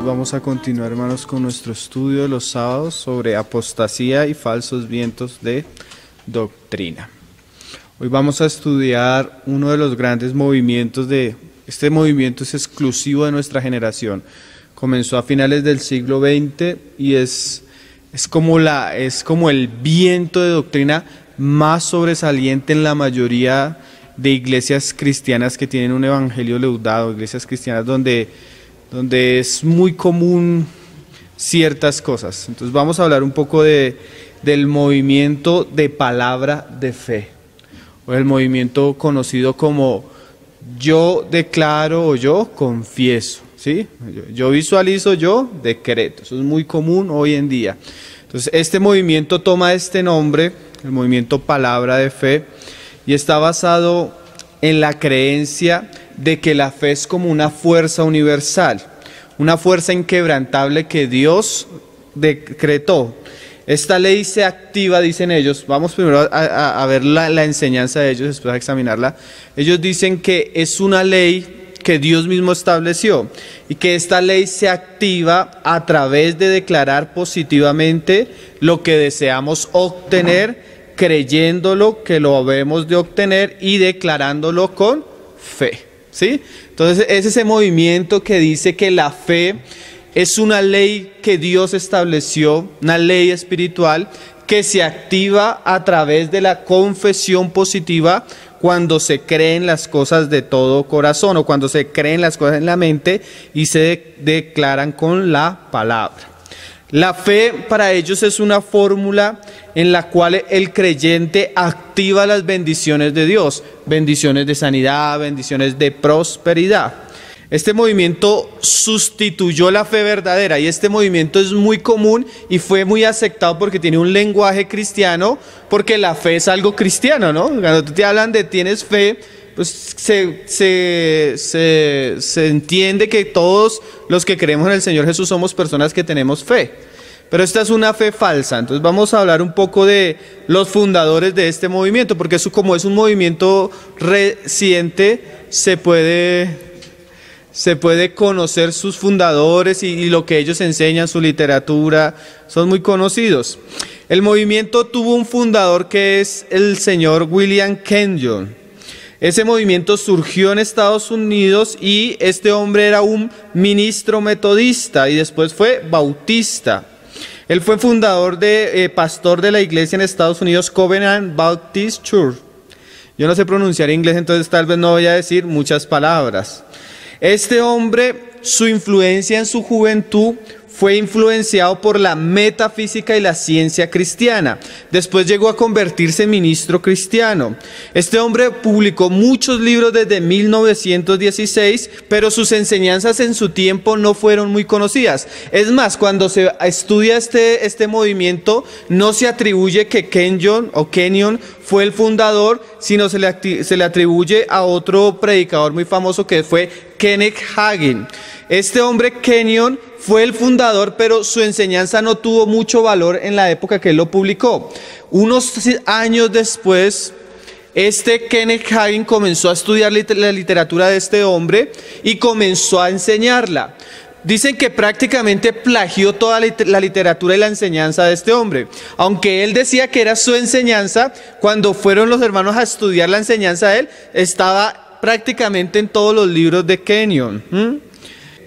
Vamos a continuar, hermanos, con nuestro estudio de los sábados sobre apostasía y falsos vientos de doctrina. Hoy vamos a estudiar uno de los grandes movimientos este movimiento es exclusivo de nuestra generación. Comenzó a finales del siglo XX y es como el viento de doctrina más sobresaliente en la mayoría de iglesias cristianas que tienen un evangelio leudado, iglesias cristianas donde es muy común ciertas cosas. Entonces vamos a hablar un poco del movimiento de palabra de fe, o el movimiento conocido como yo declaro o yo confieso, ¿sí? Yo visualizo, yo decreto. Eso es muy común hoy en día. Entonces este movimiento toma este nombre, el movimiento palabra de fe, y está basado en la creencia de que la fe es como una fuerza universal, una fuerza inquebrantable que Dios decretó. Esta ley se activa, dicen ellos. Vamos primero a ver la enseñanza de ellos, después a examinarla. Ellos dicen que es una ley que Dios mismo estableció y que esta ley se activa a través de declarar positivamente lo que deseamos obtener, creyéndolo que lo debemos de obtener y declarándolo con fe, ¿sí? Entonces es ese movimiento que dice que la fe es una ley que Dios estableció, una ley espiritual que se activa a través de la confesión positiva cuando se creen las cosas de todo corazón o cuando se creen las cosas en la mente y se declaran con la palabra. La fe para ellos es una fórmula en la cual el creyente activa las bendiciones de Dios, bendiciones de sanidad, bendiciones de prosperidad. Este movimiento sustituyó la fe verdadera y este movimiento es muy común y fue muy aceptado porque tiene un lenguaje cristiano, porque la fe es algo cristiano, ¿no? Cuando te hablan de tienes fe, pues se entiende que todos los que creemos en el Señor Jesús somos personas que tenemos fe. Pero esta es una fe falsa. Entonces vamos a hablar un poco de los fundadores de este movimiento, porque eso, como es un movimiento reciente, se puede conocer sus fundadores y lo que ellos enseñan, su literatura, son muy conocidos. El movimiento tuvo un fundador que es el señor William Kenyon. Ese movimiento surgió en Estados Unidos y este hombre era un ministro metodista y después fue bautista. Él fue fundador pastor de la iglesia en Estados Unidos, Covenant Baptist Church. Yo no sé pronunciar inglés, entonces tal vez no voy a decir muchas palabras. Este hombre, su influencia en su juventud fue influenciado por la metafísica y la ciencia cristiana. Después llegó a convertirse en ministro cristiano. Este hombre publicó muchos libros desde 1916, pero sus enseñanzas en su tiempo no fueron muy conocidas. Es más, cuando se estudia este movimiento, no se atribuye que Kenyon fue el fundador, sino se le atribuye a otro predicador muy famoso que fue Kenneth Hagin. Este hombre Kenyon fue el fundador, pero su enseñanza no tuvo mucho valor en la época que él lo publicó. Unos años después, Kenneth Hagin comenzó a estudiar la literatura de este hombre y comenzó a enseñarla. Dicen que prácticamente plagió toda la literatura y la enseñanza de este hombre. Aunque él decía que era su enseñanza, cuando fueron los hermanos a estudiar la enseñanza de él, estaba prácticamente en todos los libros de Kenyon.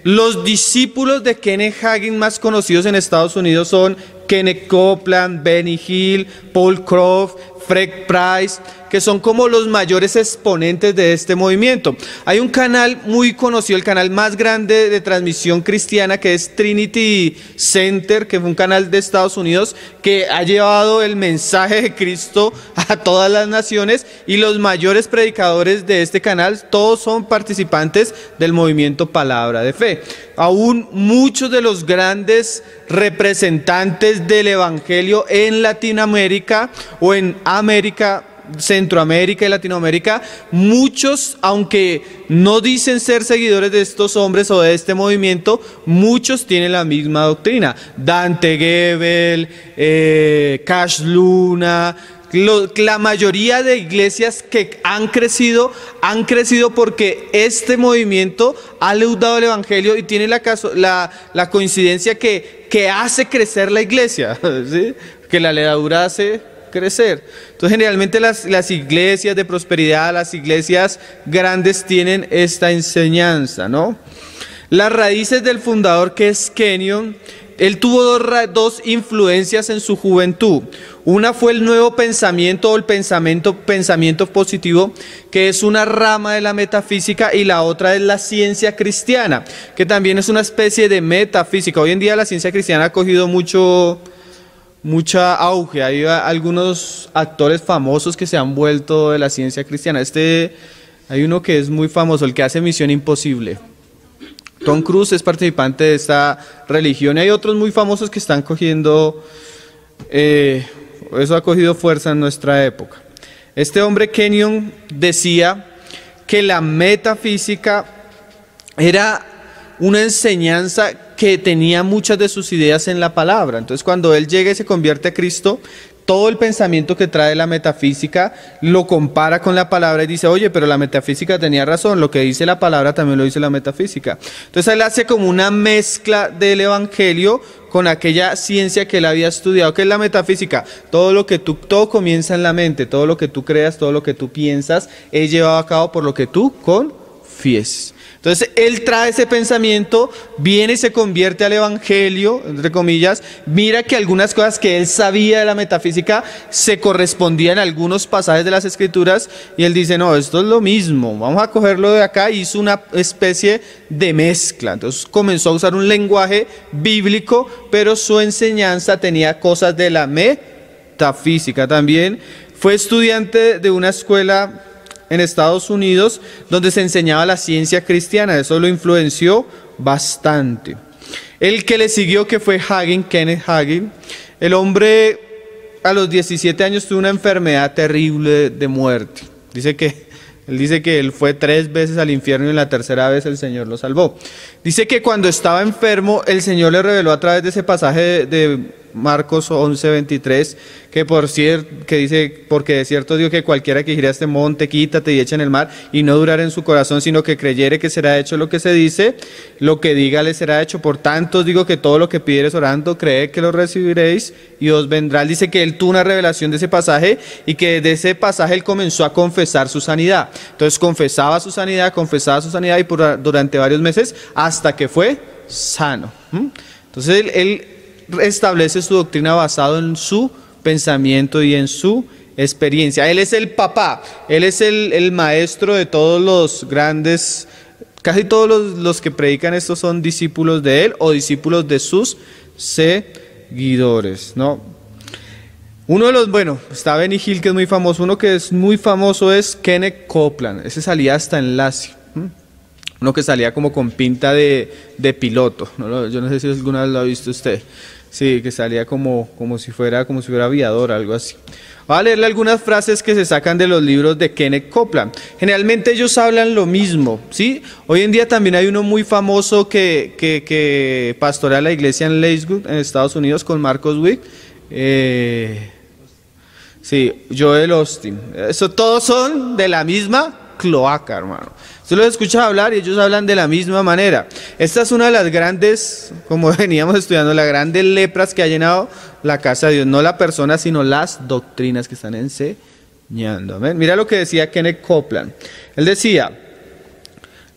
Los discípulos de Kenneth Hagin más conocidos en Estados Unidos son Kenneth Copeland, Benny Hill, Paul Croft, Fred Price, que son como los mayores exponentes de este movimiento. Hay un canal muy conocido, el canal más grande de transmisión cristiana, que es Trinity Center, que fue un canal de Estados Unidos que ha llevado el mensaje de Cristo a todas las naciones, y los mayores predicadores de este canal todos son participantes del movimiento Palabra de Fe. Aún muchos de los grandes representantes del evangelio en Latinoamérica o en América, Centroamérica y Latinoamérica, muchos, aunque no dicen ser seguidores de estos hombres o de este movimiento, muchos tienen la misma doctrina. Dante Gebel, Cash Luna, La mayoría de iglesias que han crecido porque este movimiento ha leudado el evangelio y tiene la coincidencia que hace crecer la iglesia, ¿sí? Que la levadura hace crecer. Entonces generalmente las iglesias de prosperidad, las iglesias grandes tienen esta enseñanza, ¿no? Las raíces del fundador, que es Kenyon, él tuvo dos influencias en su juventud. Una fue el nuevo pensamiento o el pensamiento positivo, que es una rama de la metafísica, y la otra es la ciencia cristiana, que también es una especie de metafísica. Hoy en día la ciencia cristiana ha cogido mucha auge. Hay algunos actores famosos que se han vuelto de la ciencia cristiana. Hay uno que es muy famoso, el que hace Misión Imposible. Tom Cruise es participante de esta religión, y hay otros muy famosos que están cogiendo, eso ha cogido fuerza en nuestra época. Este hombre Kenyon decía que la metafísica era una enseñanza que tenía muchas de sus ideas en la palabra. Entonces, cuando él llega y se convierte a Cristo, todo el pensamiento que trae la metafísica lo compara con la palabra y dice, oye, pero la metafísica tenía razón, lo que dice la palabra también lo dice la metafísica. Entonces él hace como una mezcla del evangelio con aquella ciencia que él había estudiado. ¿Qué es la metafísica? Todo comienza en la mente, todo lo que tú creas, todo lo que tú piensas, es llevado a cabo por lo que tú confieses. Entonces él trae ese pensamiento, viene y se convierte al evangelio, entre comillas, mira que algunas cosas que él sabía de la metafísica se correspondían a algunos pasajes de las escrituras, y él dice, no, esto es lo mismo, vamos a cogerlo de acá, y hizo una especie de mezcla. Entonces comenzó a usar un lenguaje bíblico, pero su enseñanza tenía cosas de la metafísica. También fue estudiante de una escuela en Estados Unidos, donde se enseñaba la ciencia cristiana. Eso lo influenció bastante. El que le siguió, que fue Kenneth Hagin, el hombre a los 17 años tuvo una enfermedad terrible de muerte. Él dice que él fue 3 veces al infierno y en la tercera vez el Señor lo salvó. Dice que cuando estaba enfermo, el Señor le reveló a través de ese pasaje de Marcos 11:23, que dice, porque de cierto digo que cualquiera que gire a este monte, quítate y echa en el mar, y no durará en su corazón, sino que creyere que será hecho lo que se dice, lo que diga le será hecho. Por tanto os digo que todo lo que pidiereis orando, creed que lo recibiréis y os vendrá. Él dice que él tuvo una revelación de ese pasaje, y que de ese pasaje él comenzó a confesar su sanidad. Entonces confesaba su sanidad, y durante varios meses, hasta que fue sano. Entonces él establece su doctrina basado en su pensamiento y en su experiencia. Él es el papá, él es el maestro de todos los grandes, casi todos los que predican esto son discípulos de él o discípulos de sus seguidores, ¿no? Uno de los, está Benny Hill, que es muy famoso. Uno que es muy famoso es Kenneth Copeland. Ese salía hasta en Lazio. Uno que salía como con pinta de piloto. Yo no sé si alguna vez lo ha visto usted. Sí, que salía como si fuera aviador, algo así. Voy a leerle algunas frases que se sacan de los libros de Kenneth Copeland. Generalmente ellos hablan lo mismo, ¿sí? Hoy en día también hay uno muy famoso que pastorea la iglesia en Lakewood, en Estados Unidos, con Marcos Wick. Sí, Joel Austin. Eso todos son de la misma cloaca, hermano. Usted los escucha hablar y ellos hablan de la misma manera. Esta es una de las grandes, como veníamos estudiando, las grandes lepras que ha llenado la casa de Dios. No la persona, sino las doctrinas que están enseñando. Amén. Mira lo que decía Kenneth Copeland. Él decía,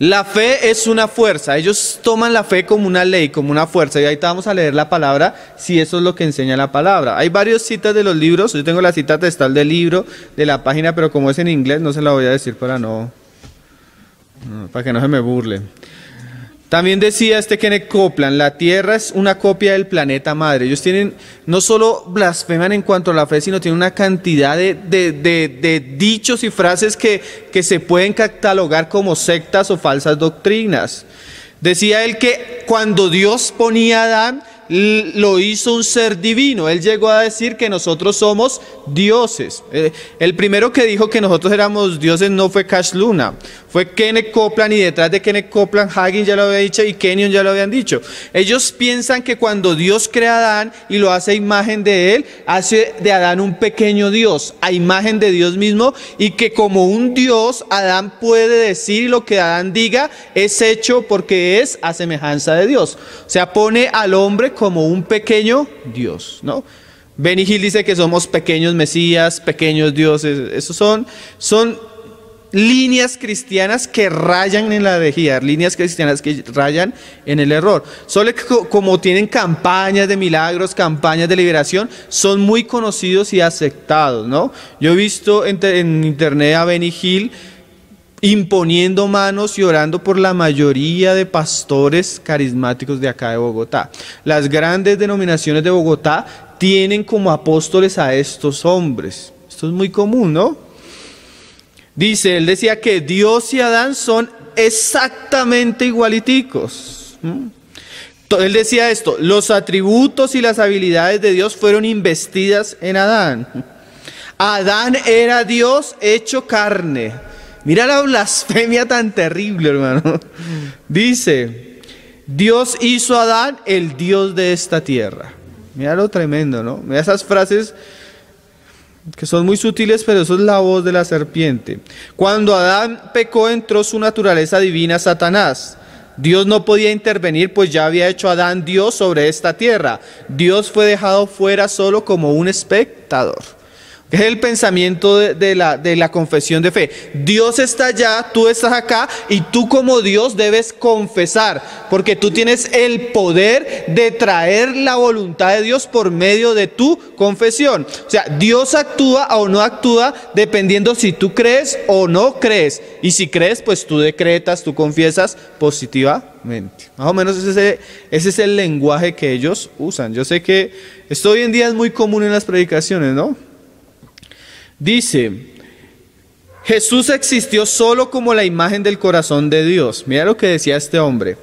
la fe es una fuerza. Ellos toman la fe como una ley, como una fuerza. Y ahorita vamos a leer la palabra, si eso es lo que enseña la palabra. Hay varias citas de los libros. Yo tengo la cita textual del libro, de la página, pero como es en inglés, no se la voy a decir para que no se me burlen. También decía Kenneth Copeland, la Tierra es una copia del planeta madre. Ellos no solo blasfeman en cuanto a la fe, sino tienen una cantidad de dichos y frases que se pueden catalogar como sectas o falsas doctrinas. Decía él que cuando Dios ponía a Adán, lo hizo un ser divino. Él llegó a decir que nosotros somos dioses. El primero que dijo que nosotros éramos dioses no fue Cash Luna, fue Kenneth Copeland, y detrás de Kenneth Copeland, Hagin ya lo había dicho y Kenyon ya lo habían dicho. Ellos piensan que cuando Dios crea a Adán y lo hace a imagen de él, hace de Adán un pequeño Dios, a imagen de Dios mismo, y que como un Dios, Adán puede decir y lo que Adán diga es hecho porque es a semejanza de Dios. O sea, pone al hombre como un pequeño Dios, ¿no? Benny Hill dice que somos pequeños mesías, pequeños dioses. Esos son líneas cristianas que rayan en la herejía, líneas cristianas que rayan en el error. Solo que como tienen campañas de milagros, campañas de liberación, son muy conocidos y aceptados, ¿no? Yo he visto en internet a Benny Hill imponiendo manos y orando por la mayoría de pastores carismáticos de acá de Bogotá. Las grandes denominaciones de Bogotá tienen como apóstoles a estos hombres. Esto es muy común, ¿no? Dice, él decía que Dios y Adán son exactamente igualiticos. Él decía esto: los atributos y las habilidades de Dios fueron investidas en Adán. Adán era Dios hecho carne. Mira la blasfemia tan terrible, hermano. Dice, Dios hizo a Adán el Dios de esta tierra. Mira lo tremendo, ¿no? Mira esas frases que son muy sutiles, pero eso es la voz de la serpiente. Cuando Adán pecó, entró su naturaleza divina, Satanás. Dios no podía intervenir, pues ya había hecho a Adán Dios sobre esta tierra. Dios fue dejado fuera solo como un espectador. Es el pensamiento de la confesión de fe. Dios está allá, tú estás acá, y tú como Dios debes confesar, porque tú tienes el poder de traer la voluntad de Dios por medio de tu confesión. O sea, Dios actúa o no actúa dependiendo si tú crees o no crees. Y si crees, pues tú decretas, tú confiesas positivamente. Más o menos ese es el lenguaje que ellos usan. Yo sé que esto hoy en día es muy común en las predicaciones, ¿no? Dice, Jesús existió solo como la imagen del corazón de Dios. Mira lo que decía este hombre.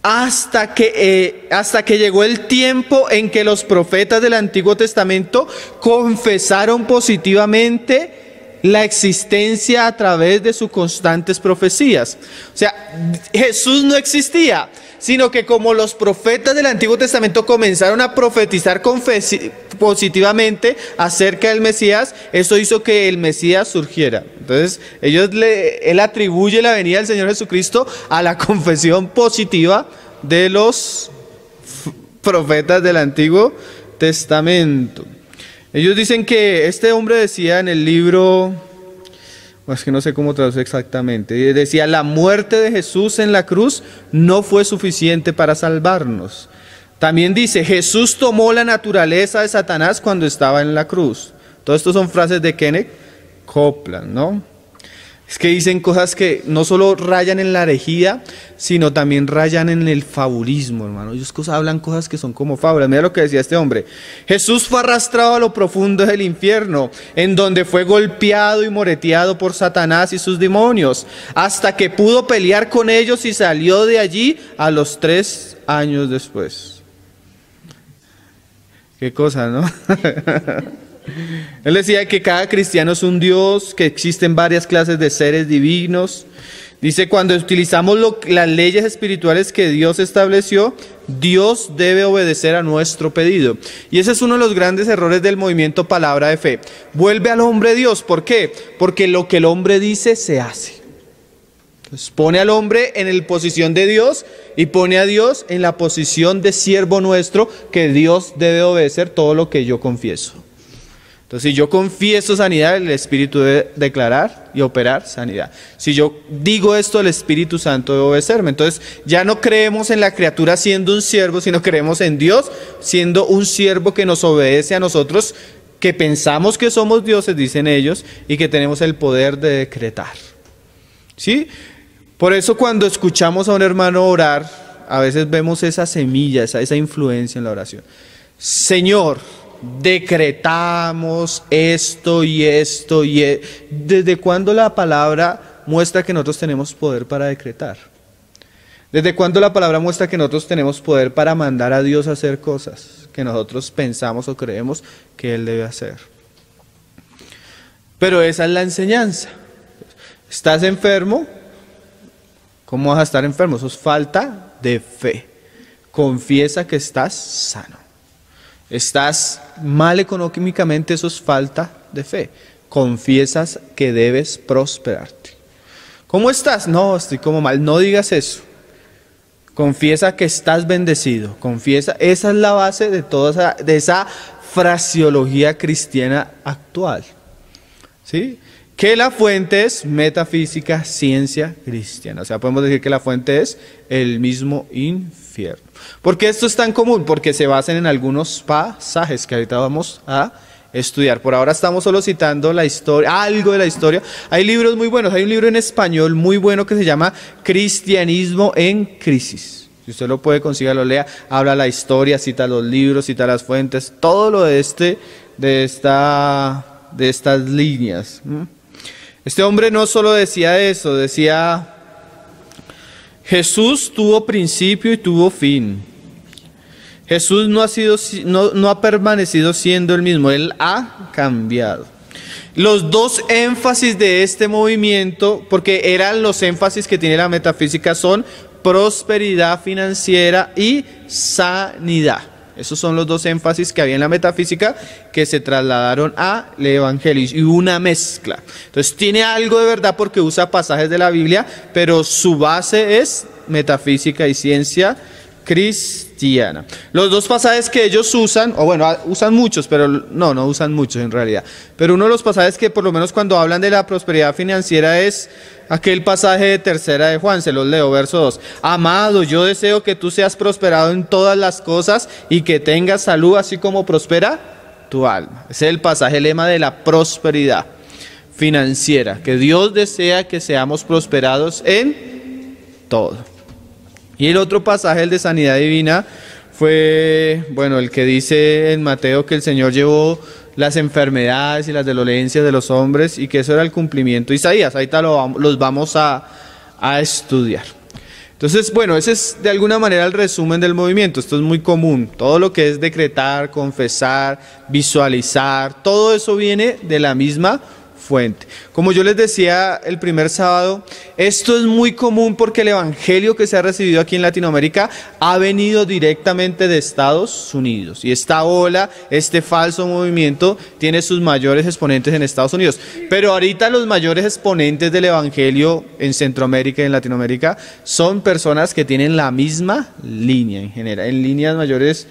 Hasta que llegó el tiempo en que los profetas del Antiguo Testamento confesaron positivamente la existencia a través de sus constantes profecías. O sea, Jesús no existía, sino que como los profetas del Antiguo Testamento comenzaron a profetizar positivamente acerca del Mesías, eso hizo que el Mesías surgiera. Entonces, él atribuye la venida del Señor Jesucristo a la confesión positiva de los profetas del Antiguo Testamento. Ellos dicen que este hombre decía en el libro, es que no sé cómo traduce exactamente, decía: la muerte de Jesús en la cruz no fue suficiente para salvarnos. También dice: Jesús tomó la naturaleza de Satanás cuando estaba en la cruz. Todo esto son frases de Kenneth Copeland, ¿no? Es que dicen cosas que no solo rayan en la herejía, sino también rayan en el fabulismo, hermano. Ellos hablan cosas que son como fábulas. Mira lo que decía este hombre. Jesús fue arrastrado a lo profundo del infierno, en donde fue golpeado y moreteado por Satanás y sus demonios, hasta que pudo pelear con ellos y salió de allí a los 3 años después. Qué cosa, ¿no? Él decía que cada cristiano es un Dios, que existen varias clases de seres divinos. Dice, cuando utilizamos las leyes espirituales que Dios estableció, Dios debe obedecer a nuestro pedido. Y ese es uno de los grandes errores del movimiento Palabra de Fe. Vuelve al hombre Dios. ¿Por qué? Porque lo que el hombre dice se hace. Entonces, pone al hombre en la posición de Dios y pone a Dios en la posición de siervo nuestro, que Dios debe obedecer todo lo que yo confieso. Entonces, si yo confieso sanidad, el Espíritu debe declarar y operar sanidad. Si yo digo esto, el Espíritu Santo debe obedecerme. Entonces, ya no creemos en la criatura siendo un siervo, sino creemos en Dios siendo un siervo que nos obedece a nosotros, que pensamos que somos dioses, dicen ellos, y que tenemos el poder de decretar. ¿Sí? Por eso cuando escuchamos a un hermano orar, a veces vemos esa semilla, esa influencia en la oración. Señor, decretamos esto y esto y ¿desde cuándo la palabra muestra que nosotros tenemos poder para decretar? ¿Desde cuándo la palabra muestra que nosotros tenemos poder para mandar a Dios a hacer cosas que nosotros pensamos o creemos que Él debe hacer? Pero esa es la enseñanza. ¿Estás enfermo? ¿Cómo vas a estar enfermo? Eso es falta de fe. Confiesa que estás sano. ¿Estás mal económicamente? Eso es falta de fe. Confiesas que debes prosperarte. ¿Cómo estás? No, estoy como mal. No digas eso. Confiesa que estás bendecido. Confiesa. Esa es la base de esa fraseología cristiana actual. ¿Sí? Que la fuente es metafísica, ciencia cristiana. O sea, podemos decir que la fuente es el mismo infierno. ¿Por qué esto es tan común? Porque se basan en algunos pasajes que ahorita vamos a estudiar. Por ahora estamos solo citando la historia, algo de la historia. Hay libros muy buenos. Hay un libro en español muy bueno que se llama Cristianismo en Crisis. Si usted lo puede conseguir, lo lea. Habla la historia, cita los libros, cita las fuentes, todo lo de estas líneas. Este hombre no solo decía eso, decía: Jesús tuvo principio y tuvo fin. Jesús no ha permanecido siendo el mismo, Él ha cambiado. Los dos énfasis de este movimiento, porque eran los énfasis que tiene la metafísica, son prosperidad financiera y sanidad. Esos son los dos énfasis que había en la metafísica que se trasladaron al evangelio, y una mezcla. Entonces tiene algo de verdad porque usa pasajes de la Biblia, pero su base es metafísica y ciencia cristiana. Los dos pasajes que ellos usan, o bueno, usan muchos, pero no usan muchos en realidad. Pero uno de los pasajes que por lo menos cuando hablan de la prosperidad financiera es aquel pasaje de Tercera de Juan, se los leo, verso 2. Amado, yo deseo que tú seas prosperado en todas las cosas y que tengas salud así como prospera tu alma. Ese es el pasaje lema de la prosperidad financiera, que Dios desea que seamos prosperados en todo. Y el otro pasaje, el de sanidad divina, fue, bueno, el que dice en Mateo que el Señor llevó las enfermedades y las dolencias de los hombres y que eso era el cumplimiento de Isaías. Ahorita los vamos a estudiar. Entonces, bueno, ese es de alguna manera el resumen del movimiento. Esto es muy común. Todo lo que es decretar, confesar, visualizar, todo eso viene de la misma fuente. Como yo les decía el primer sábado, esto es muy común porque el evangelio que se ha recibido aquí en Latinoamérica ha venido directamente de Estados Unidos, y esta ola, este falso movimiento tiene sus mayores exponentes en Estados Unidos, pero ahorita los mayores exponentes del evangelio en Centroamérica y en Latinoamérica son personas que tienen la misma línea en general. En líneas mayores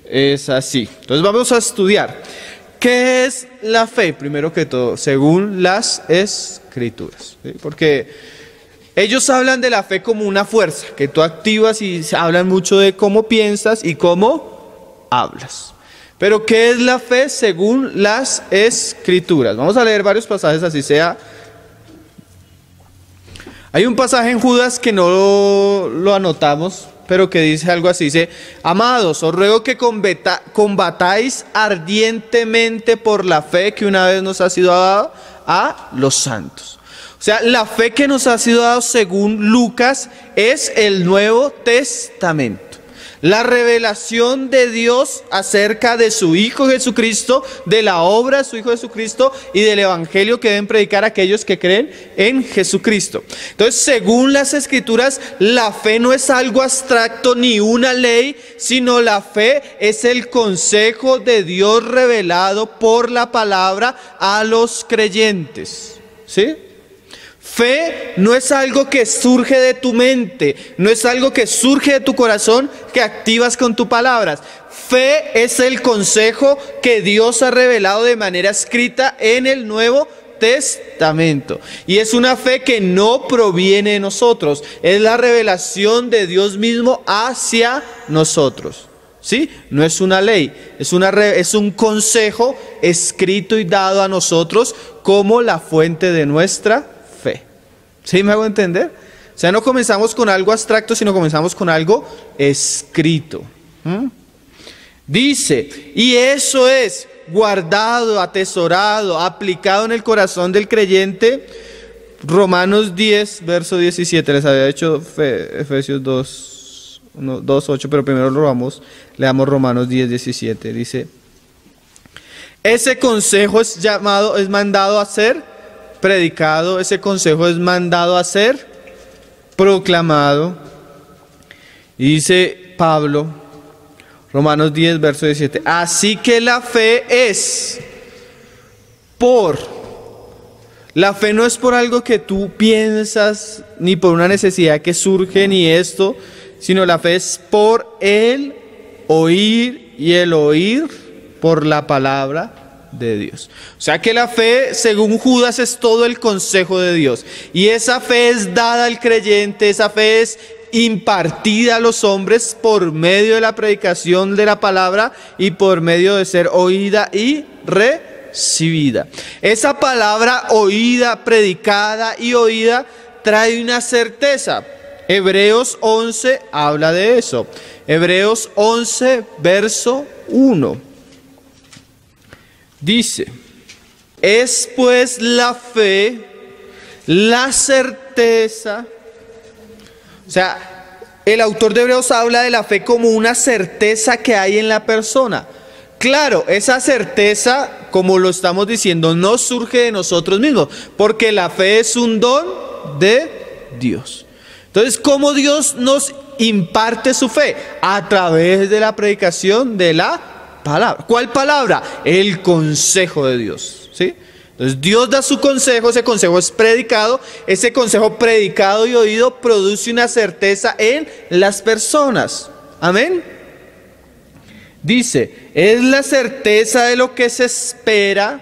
es así. Entonces vamos a estudiar ¿qué es la fe? Primero que todo, según las Escrituras, ¿sí? Porque ellos hablan de la fe como una fuerza que tú activas, y hablan mucho de cómo piensas y cómo hablas. Pero ¿qué es la fe según las Escrituras? Vamos a leer varios pasajes, así sea. Hay un pasaje en Judas que no lo anotamos, pero que dice algo así, dice: amados, os ruego que combatáis ardientemente por la fe que una vez nos ha sido dada a los santos. O sea, la fe que nos ha sido dada según Lucas es el Nuevo Testamento. La revelación de Dios acerca de su Hijo Jesucristo, de la obra de su Hijo Jesucristo y del Evangelio que deben predicar aquellos que creen en Jesucristo. Entonces, según las Escrituras, la fe no es algo abstracto ni una ley, sino la fe es el consejo de Dios revelado por la palabra a los creyentes. ¿Sí? Fe no es algo que surge de tu mente, no es algo que surge de tu corazón que activas con tus palabras. Fe es el consejo que Dios ha revelado de manera escrita en el Nuevo Testamento. Y es una fe que no proviene de nosotros, es la revelación de Dios mismo hacia nosotros. ¿Sí? No es una ley, es un consejo escrito y dado a nosotros como la fuente de nuestra fe. ¿Sí me hago entender? O sea, no comenzamos con algo abstracto, sino comenzamos con algo escrito. Dice, y eso es guardado, atesorado, aplicado en el corazón del creyente Romanos 10, verso 17. Les había hecho Efesios 2, 2, 8, pero primero leamos Romanos 10, 17. Dice: ese consejo es mandado a ser predicado, ese consejo es mandado a ser proclamado. Y dice Pablo, Romanos 10, verso 17: así que la fe es la fe no es por algo que tú piensas, ni por una necesidad que surge, ni esto, sino la fe es por el oír, y el oír por la palabra de Dios. O sea que la fe, según Judas, es todo el consejo de Dios. Y esa fe es dada al creyente, esa fe es impartida a los hombres por medio de la predicación de la palabra y por medio de ser oída y recibida. Esa palabra oída, predicada y oída trae una certeza. Hebreos 11 habla de eso. Hebreos 11, verso 1. Dice: es pues la fe, la certeza. O sea, el autor de Hebreos habla de la fe como una certeza que hay en la persona. Claro, esa certeza, como lo estamos diciendo, no surge de nosotros mismos, porque la fe es un don de Dios. Entonces, ¿cómo Dios nos imparte su fe? A través de la predicación de la palabra. ¿Cuál palabra? El consejo de Dios, ¿sí? Entonces Dios da su consejo, ese consejo es predicado, ese consejo predicado y oído produce una certeza en las personas. Amén. Dice, es la certeza de lo que se espera.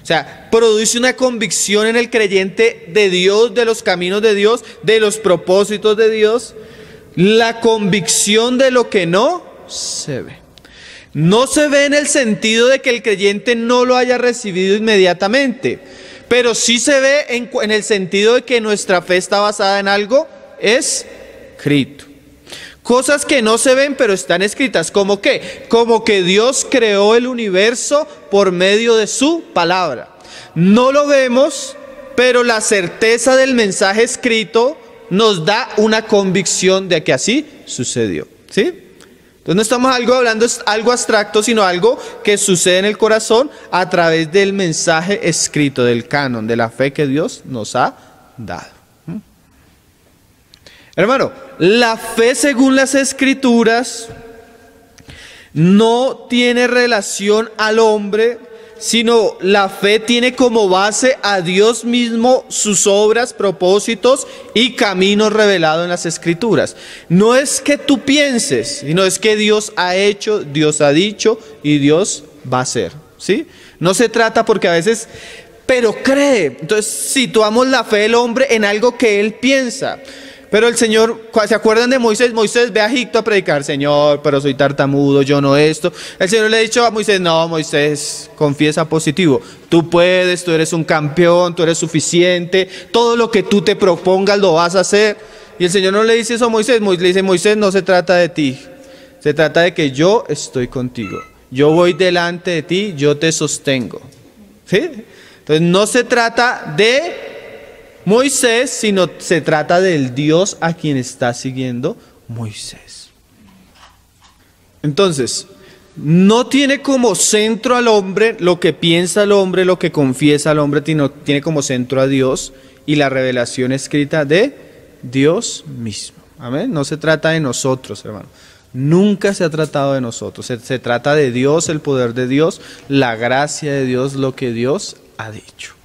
O sea, produce una convicción en el creyente de Dios, de los caminos de Dios, de los propósitos de Dios. La convicción de lo que no se ve. No se ve en el sentido de que el creyente no lo haya recibido inmediatamente, pero sí se ve en el sentido de que nuestra fe está basada en algo escrito. Cosas que no se ven pero están escritas. ¿Cómo qué? Como que Dios creó el universo por medio de su palabra. No lo vemos, pero la certeza del mensaje escrito nos da una convicción de que así sucedió, ¿sí? Entonces no estamos hablando algo abstracto, sino algo que sucede en el corazón a través del mensaje escrito, del canon, de la fe que Dios nos ha dado. Hermano, la fe según las Escrituras no tiene relación al hombre, sino la fe tiene como base a Dios mismo, sus obras, propósitos y caminos revelados en las Escrituras. No es que tú pienses, sino es que Dios ha hecho, Dios ha dicho y Dios va a hacer, ¿sí? No se trata porque a veces, pero cree. Entonces situamos la fe del hombre en algo que él piensa. Pero el Señor, ¿se acuerdan de Moisés? Moisés ve a Egipto a predicar: Señor, pero soy tartamudo, yo no esto. El Señor le ha dicho a Moisés: no, Moisés, confiesa positivo. Tú puedes, tú eres un campeón, tú eres suficiente. Todo lo que tú te propongas lo vas a hacer. Y el Señor no le dice eso a Moisés. Le dice: Moisés, no se trata de ti. Se trata de que yo estoy contigo. Yo voy delante de ti, yo te sostengo. ¿Sí? Entonces no se trata de Moisés, sino se trata del Dios a quien está siguiendo Moisés. Entonces, no tiene como centro al hombre lo que piensa el hombre, lo que confiesa el hombre, sino tiene como centro a Dios y la revelación escrita de Dios mismo. Amén. No se trata de nosotros, hermano. Nunca se ha tratado de nosotros. Se trata de Dios, el poder de Dios, la gracia de Dios, lo que Dios ha dicho.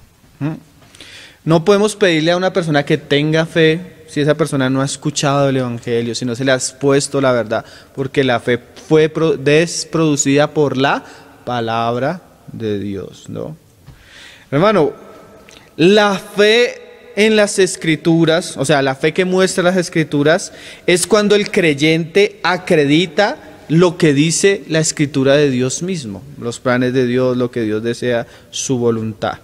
No podemos pedirle a una persona que tenga fe si esa persona no ha escuchado el Evangelio, si no se le ha expuesto la verdad, porque la fe fue producida por la palabra de Dios, ¿no? Hermano, la fe en las Escrituras, o sea, la fe que muestra las Escrituras, es cuando el creyente acredita lo que dice la Escritura de Dios mismo, los planes de Dios, lo que Dios desea, su voluntad.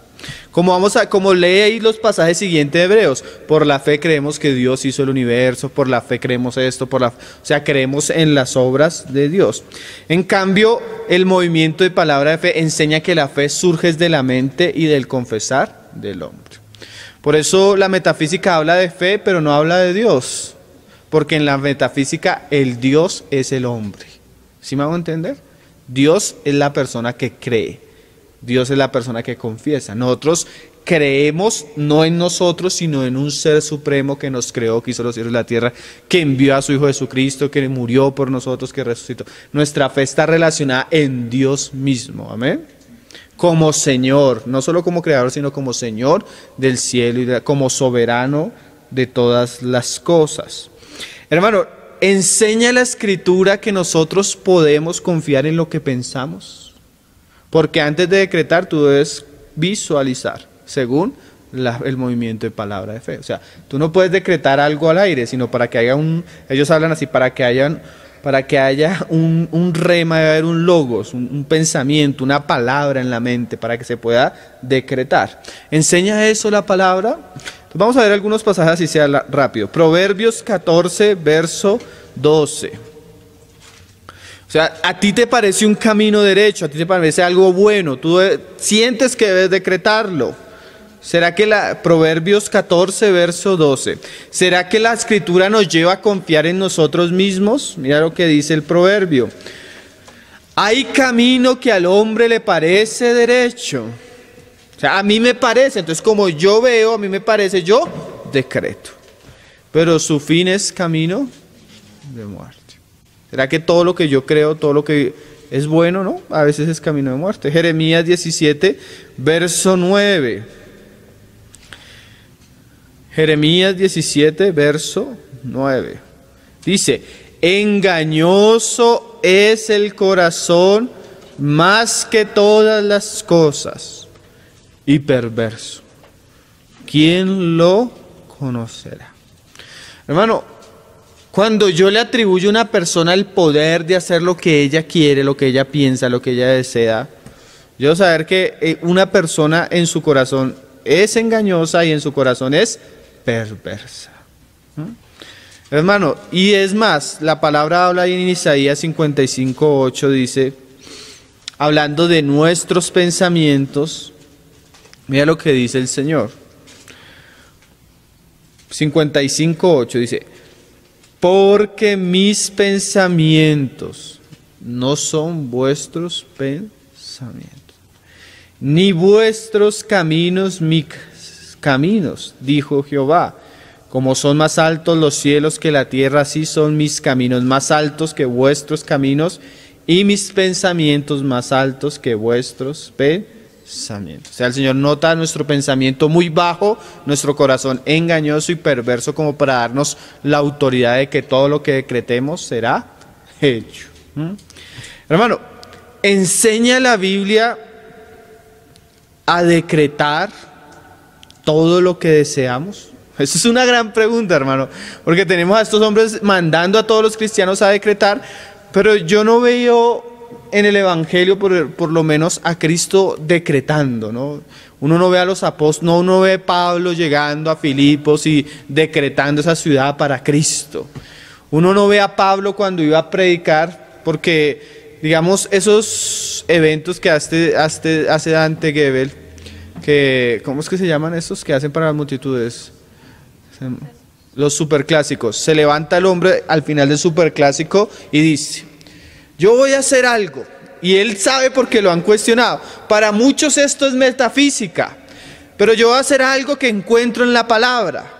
Como lee ahí los pasajes siguientes de Hebreos: por la fe creemos que Dios hizo el universo, por la fe creemos esto, o sea, creemos en las obras de Dios. En cambio, el movimiento de palabra de fe enseña que la fe surge de la mente y del confesar del hombre. Por eso la metafísica habla de fe, pero no habla de Dios. Porque en la metafísica el Dios es el hombre. ¿Sí me hago entender? Dios es la persona que cree. Dios es la persona que confiesa. Nosotros creemos no en nosotros, sino en un ser supremo que nos creó, que hizo los cielos y la tierra, que envió a su Hijo Jesucristo, que murió por nosotros, que resucitó. Nuestra fe está relacionada en Dios mismo. Amén. Como Señor, no solo como creador, sino como Señor del cielo y como soberano de todas las cosas. Hermano, ¿enseña la Escritura que nosotros podemos confiar en lo que pensamos? Porque antes de decretar tú debes visualizar según el movimiento de palabra de fe. O sea, tú no puedes decretar algo al aire, sino para que haya ellos hablan así, para que haya un rema, debe haber un logos, un pensamiento, una palabra en la mente, para que se pueda decretar. ¿Enseña eso la palabra? Entonces vamos a ver algunos pasajes así sea rápido. Proverbios 14, verso 12. O sea, a ti te parece un camino derecho, a ti te parece algo bueno, tú sientes que debes decretarlo. ¿Será que Proverbios 14, verso 12, ¿será que la Escritura nos lleva a confiar en nosotros mismos? Mira lo que dice el proverbio. Hay camino que al hombre le parece derecho. O sea, a mí me parece, entonces como yo veo, a mí me parece, yo decreto. Pero su fin es camino de muerte. ¿Será que todo lo que yo creo, todo lo que es bueno, no? A veces es camino de muerte. Jeremías 17, verso 9. Jeremías 17, verso 9. Dice, engañoso es el corazón más que todas las cosas y perverso. ¿Quién lo conocerá? Hermano, cuando yo le atribuyo a una persona el poder de hacer lo que ella quiere, lo que ella piensa, lo que ella desea, yo debo saber que una persona en su corazón es engañosa y en su corazón es perversa. Hermano, y es más, la palabra habla ahí en Isaías 55, 8, dice, hablando de nuestros pensamientos, mira lo que dice el Señor. 55, 8 dice, porque mis pensamientos no son vuestros pensamientos, ni vuestros caminos mis caminos, dijo Jehová. Como son más altos los cielos que la tierra, así son mis caminos más altos que vuestros caminos, y mis pensamientos más altos que vuestros pensamientos. O sea, el Señor nota nuestro pensamiento muy bajo, nuestro corazón engañoso y perverso, como para darnos la autoridad de que todo lo que decretemos será hecho. Hermano, ¿enseña la Biblia a decretar todo lo que deseamos? Esa es una gran pregunta, hermano, porque tenemos a estos hombres mandando a todos los cristianos a decretar, pero yo no veo en el Evangelio, por lo menos, a Cristo decretando, ¿no? Uno no ve a los apóstoles, no, uno ve a Pablo llegando a Filipos y decretando esa ciudad para Cristo. Uno no ve a Pablo cuando iba a predicar, porque, digamos, esos eventos que hace Dante Gebel, ¿cómo es que se llaman estos que hacen para las multitudes? Los superclásicos. Se levanta el hombre al final del superclásico y dice, yo voy a hacer algo, y él sabe porque lo han cuestionado. Para muchos esto es metafísica, pero yo voy a hacer algo que encuentro en la palabra.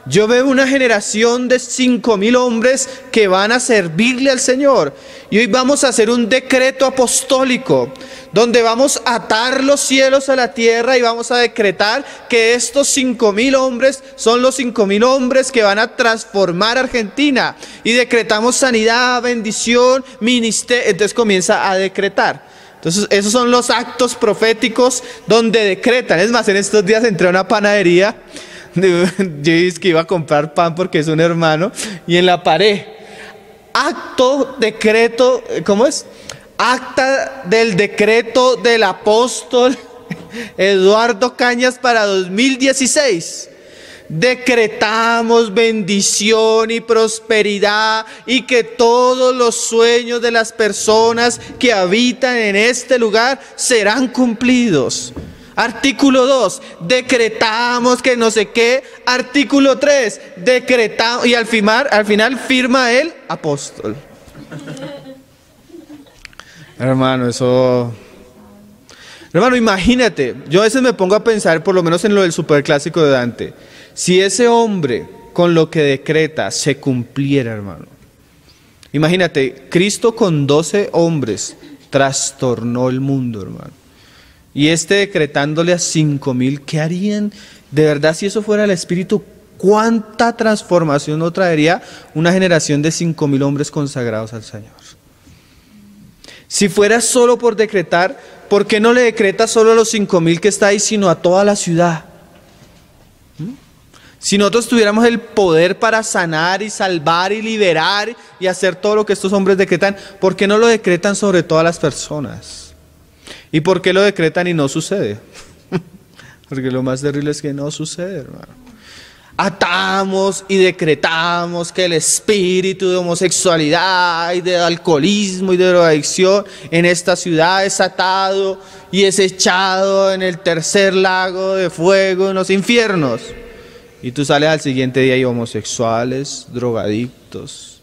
Yo veo una generación de 5,000 hombres que van a servirle al Señor. Y hoy vamos a hacer un decreto apostólico, donde vamos a atar los cielos a la tierra y vamos a decretar que estos 5,000 hombres son los 5,000 hombres que van a transformar Argentina. Y decretamos sanidad, bendición, ministerio. Entonces comienza a decretar. Entonces esos son los actos proféticos donde decretan. Es más, en estos días entré a una panadería. Yo dije que iba a comprar pan porque es un hermano, y en la pared, acto, decreto, ¿cómo es? Acta del decreto del apóstol Eduardo Cañas para 2016. Decretamos bendición y prosperidad y que todos los sueños de las personas que habitan en este lugar serán cumplidos. Artículo 2, decretamos que no sé qué. Artículo 3, decretamos. Y al final firma el apóstol. Hermano, Hermano, imagínate, yo a veces me pongo a pensar, por lo menos en lo del superclásico de Dante, si ese hombre con lo que decreta se cumpliera, hermano. Imagínate, Cristo con 12 hombres trastornó el mundo, hermano. Y decretándole a 5,000, ¿qué harían? De verdad, si eso fuera el Espíritu, ¿cuánta transformación no traería una generación de 5,000 hombres consagrados al Señor? Si fuera solo por decretar, ¿por qué no le decreta solo a los 5,000 que está ahí, sino a toda la ciudad? Si nosotros tuviéramos el poder para sanar y salvar y liberar y hacer todo lo que estos hombres decretan, ¿por qué no lo decretan sobre todas las personas? ¿Y por qué lo decretan y no sucede? Porque lo más terrible es que no sucede, hermano. Atamos y decretamos que el espíritu de homosexualidad y de alcoholismo y de drogadicción en esta ciudad es atado y es echado en el tercer lago de fuego en los infiernos. Y tú sales al siguiente día y homosexuales, drogadictos.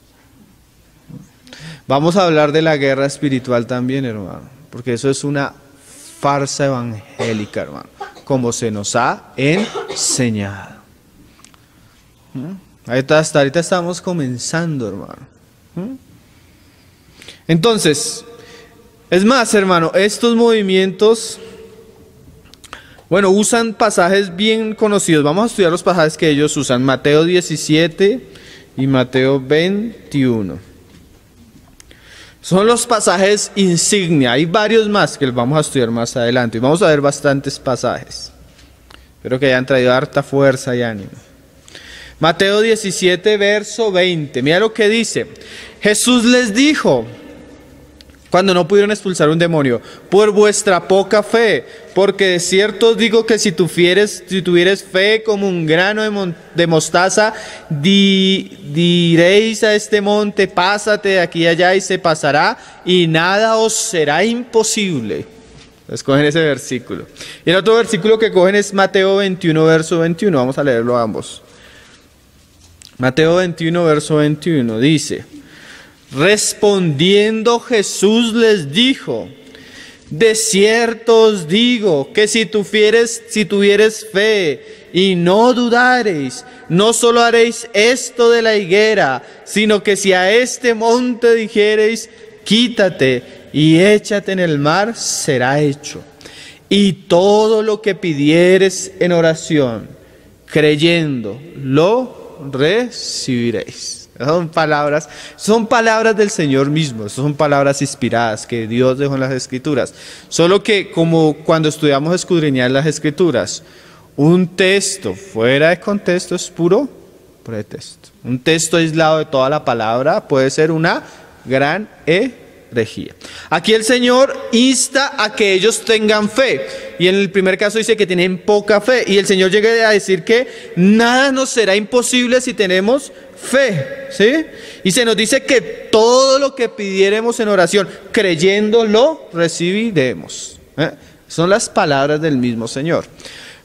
Vamos a hablar de la guerra espiritual también, hermano, porque eso es una farsa evangélica, hermano, como se nos ha enseñado. Hasta ahorita estamos comenzando, hermano. Entonces, es más, hermano, estos movimientos, bueno, usan pasajes bien conocidos. Vamos a estudiar los pasajes que ellos usan. Mateo 17 y Mateo 21. Son los pasajes insignia. Hay varios más que los vamos a estudiar más adelante. Y vamos a ver bastantes pasajes. Espero que hayan traído harta fuerza y ánimo. Mateo 17, verso 20. Mira lo que dice. Jesús les dijo, cuando no pudieron expulsar un demonio, por vuestra poca fe, porque de cierto os digo que si tuvieres fe como un grano de mostaza, diréis a este monte, pásate de aquí a allá y se pasará, y nada os será imposible. Escogen ese versículo. Y el otro versículo que cogen es Mateo 21, verso 21. Vamos a leerlo ambos. Mateo 21, verso 21, dice, respondiendo Jesús les dijo, de cierto os digo que si tuvieres fe y no dudareis, no solo haréis esto de la higuera, sino que si a este monte dijereis, quítate y échate en el mar, será hecho. Y todo lo que pidieres en oración, creyendo, lo recibiréis. Son palabras del Señor mismo, son palabras inspiradas que Dios dejó en las Escrituras. Solo que como cuando estudiamos escudriñar las Escrituras, un texto fuera de contexto es puro pretexto. Un texto aislado de toda la palabra puede ser una gran herejía. Aquí el Señor insta a que ellos tengan fe, y en el primer caso dice que tienen poca fe, y el Señor llega a decir que nada nos será imposible si tenemos fe, ¿sí? Y se nos dice que todo lo que pidiéremos en oración, creyéndolo, recibiremos. Son las palabras del mismo Señor.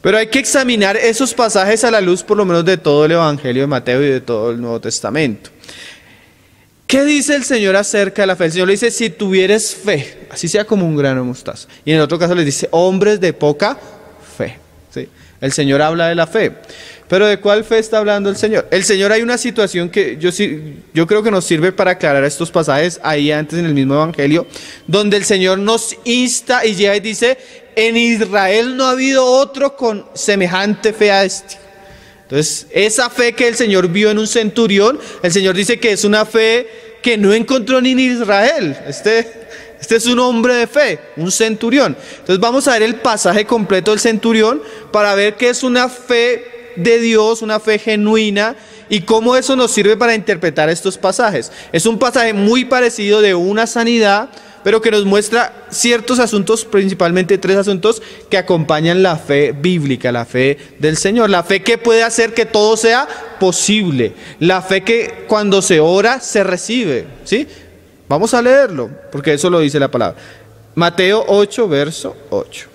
Pero hay que examinar esos pasajes a la luz por lo menos de todo el Evangelio de Mateo y de todo el Nuevo Testamento. ¿Qué dice el Señor acerca de la fe? El Señor le dice, si tuvieres fe, así sea como un grano de mostaza. Y en el otro caso le dice, hombres de poca fe. ¿Sí? El Señor habla de la fe. Pero ¿de cuál fe está hablando el Señor? El Señor, hay una situación que yo creo que nos sirve para aclarar estos pasajes ahí antes en el mismo Evangelio, donde el Señor nos insta y llega y dice, en Israel no ha habido otro con semejante fe a este. Entonces, esa fe que el Señor vio en un centurión, el Señor dice que es una fe que no encontró ni en Israel. Este es un hombre de fe, un centurión. Entonces vamos a ver el pasaje completo del centurión para ver qué es una fe de Dios, una fe genuina, y cómo eso nos sirve para interpretar estos pasajes. Es un pasaje muy parecido de una sanidad, pero que nos muestra ciertos asuntos, principalmente 3 asuntos que acompañan la fe bíblica, la fe del Señor, la fe que puede hacer que todo sea posible, la fe que cuando se ora se recibe, ¿sí? Vamos a leerlo, porque eso lo dice la palabra. Mateo 8, verso 8.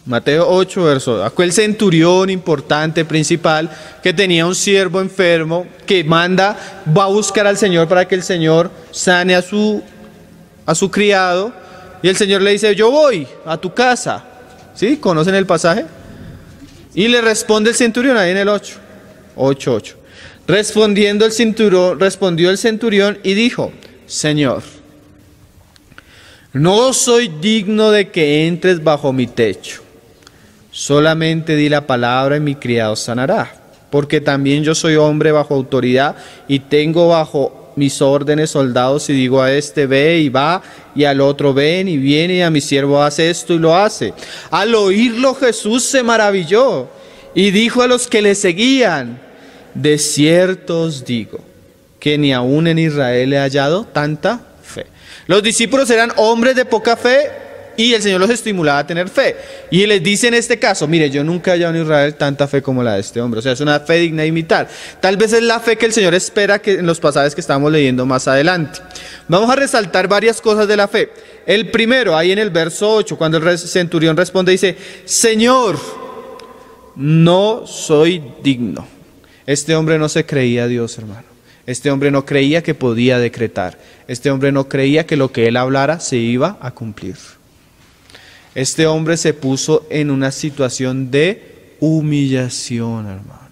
Mateo 8, verso. Aquel centurión importante, principal, que tenía un siervo enfermo, que va a buscar al Señor para que el Señor sane a su criado. Y el Señor le dice, yo voy a tu casa. ¿Sí? ¿Conocen el pasaje? Y le responde el centurión ahí en el 8:8. Respondió el centurión y dijo, Señor, no soy digno de que entres bajo mi techo. Solamente di la palabra y mi criado sanará. Porque también yo soy hombre bajo autoridad y tengo bajo mis órdenes soldados, y digo a este ve y va, y al otro ven y viene, y a mi siervo hace esto y lo hace. Al oírlo Jesús se maravilló y dijo a los que le seguían, de cierto os digo que ni aún en Israel he hallado tanta fe. Los discípulos eran hombres de poca fe y el Señor los estimulaba a tener fe. Y les dice en este caso, mire, yo nunca he hallado en Israel tanta fe como la de este hombre. O sea, es una fe digna de imitar. Tal vez es la fe que el Señor espera que en los pasajes que estamos leyendo más adelante. Vamos a resaltar varias cosas de la fe. El primero, ahí en el verso 8, cuando el centurión responde, dice, Señor, no soy digno. Este hombre no se creía Dios, hermano. Este hombre no creía que podía decretar. Este hombre no creía que lo que él hablara se iba a cumplir. Este hombre se puso en una situación de humillación, hermano.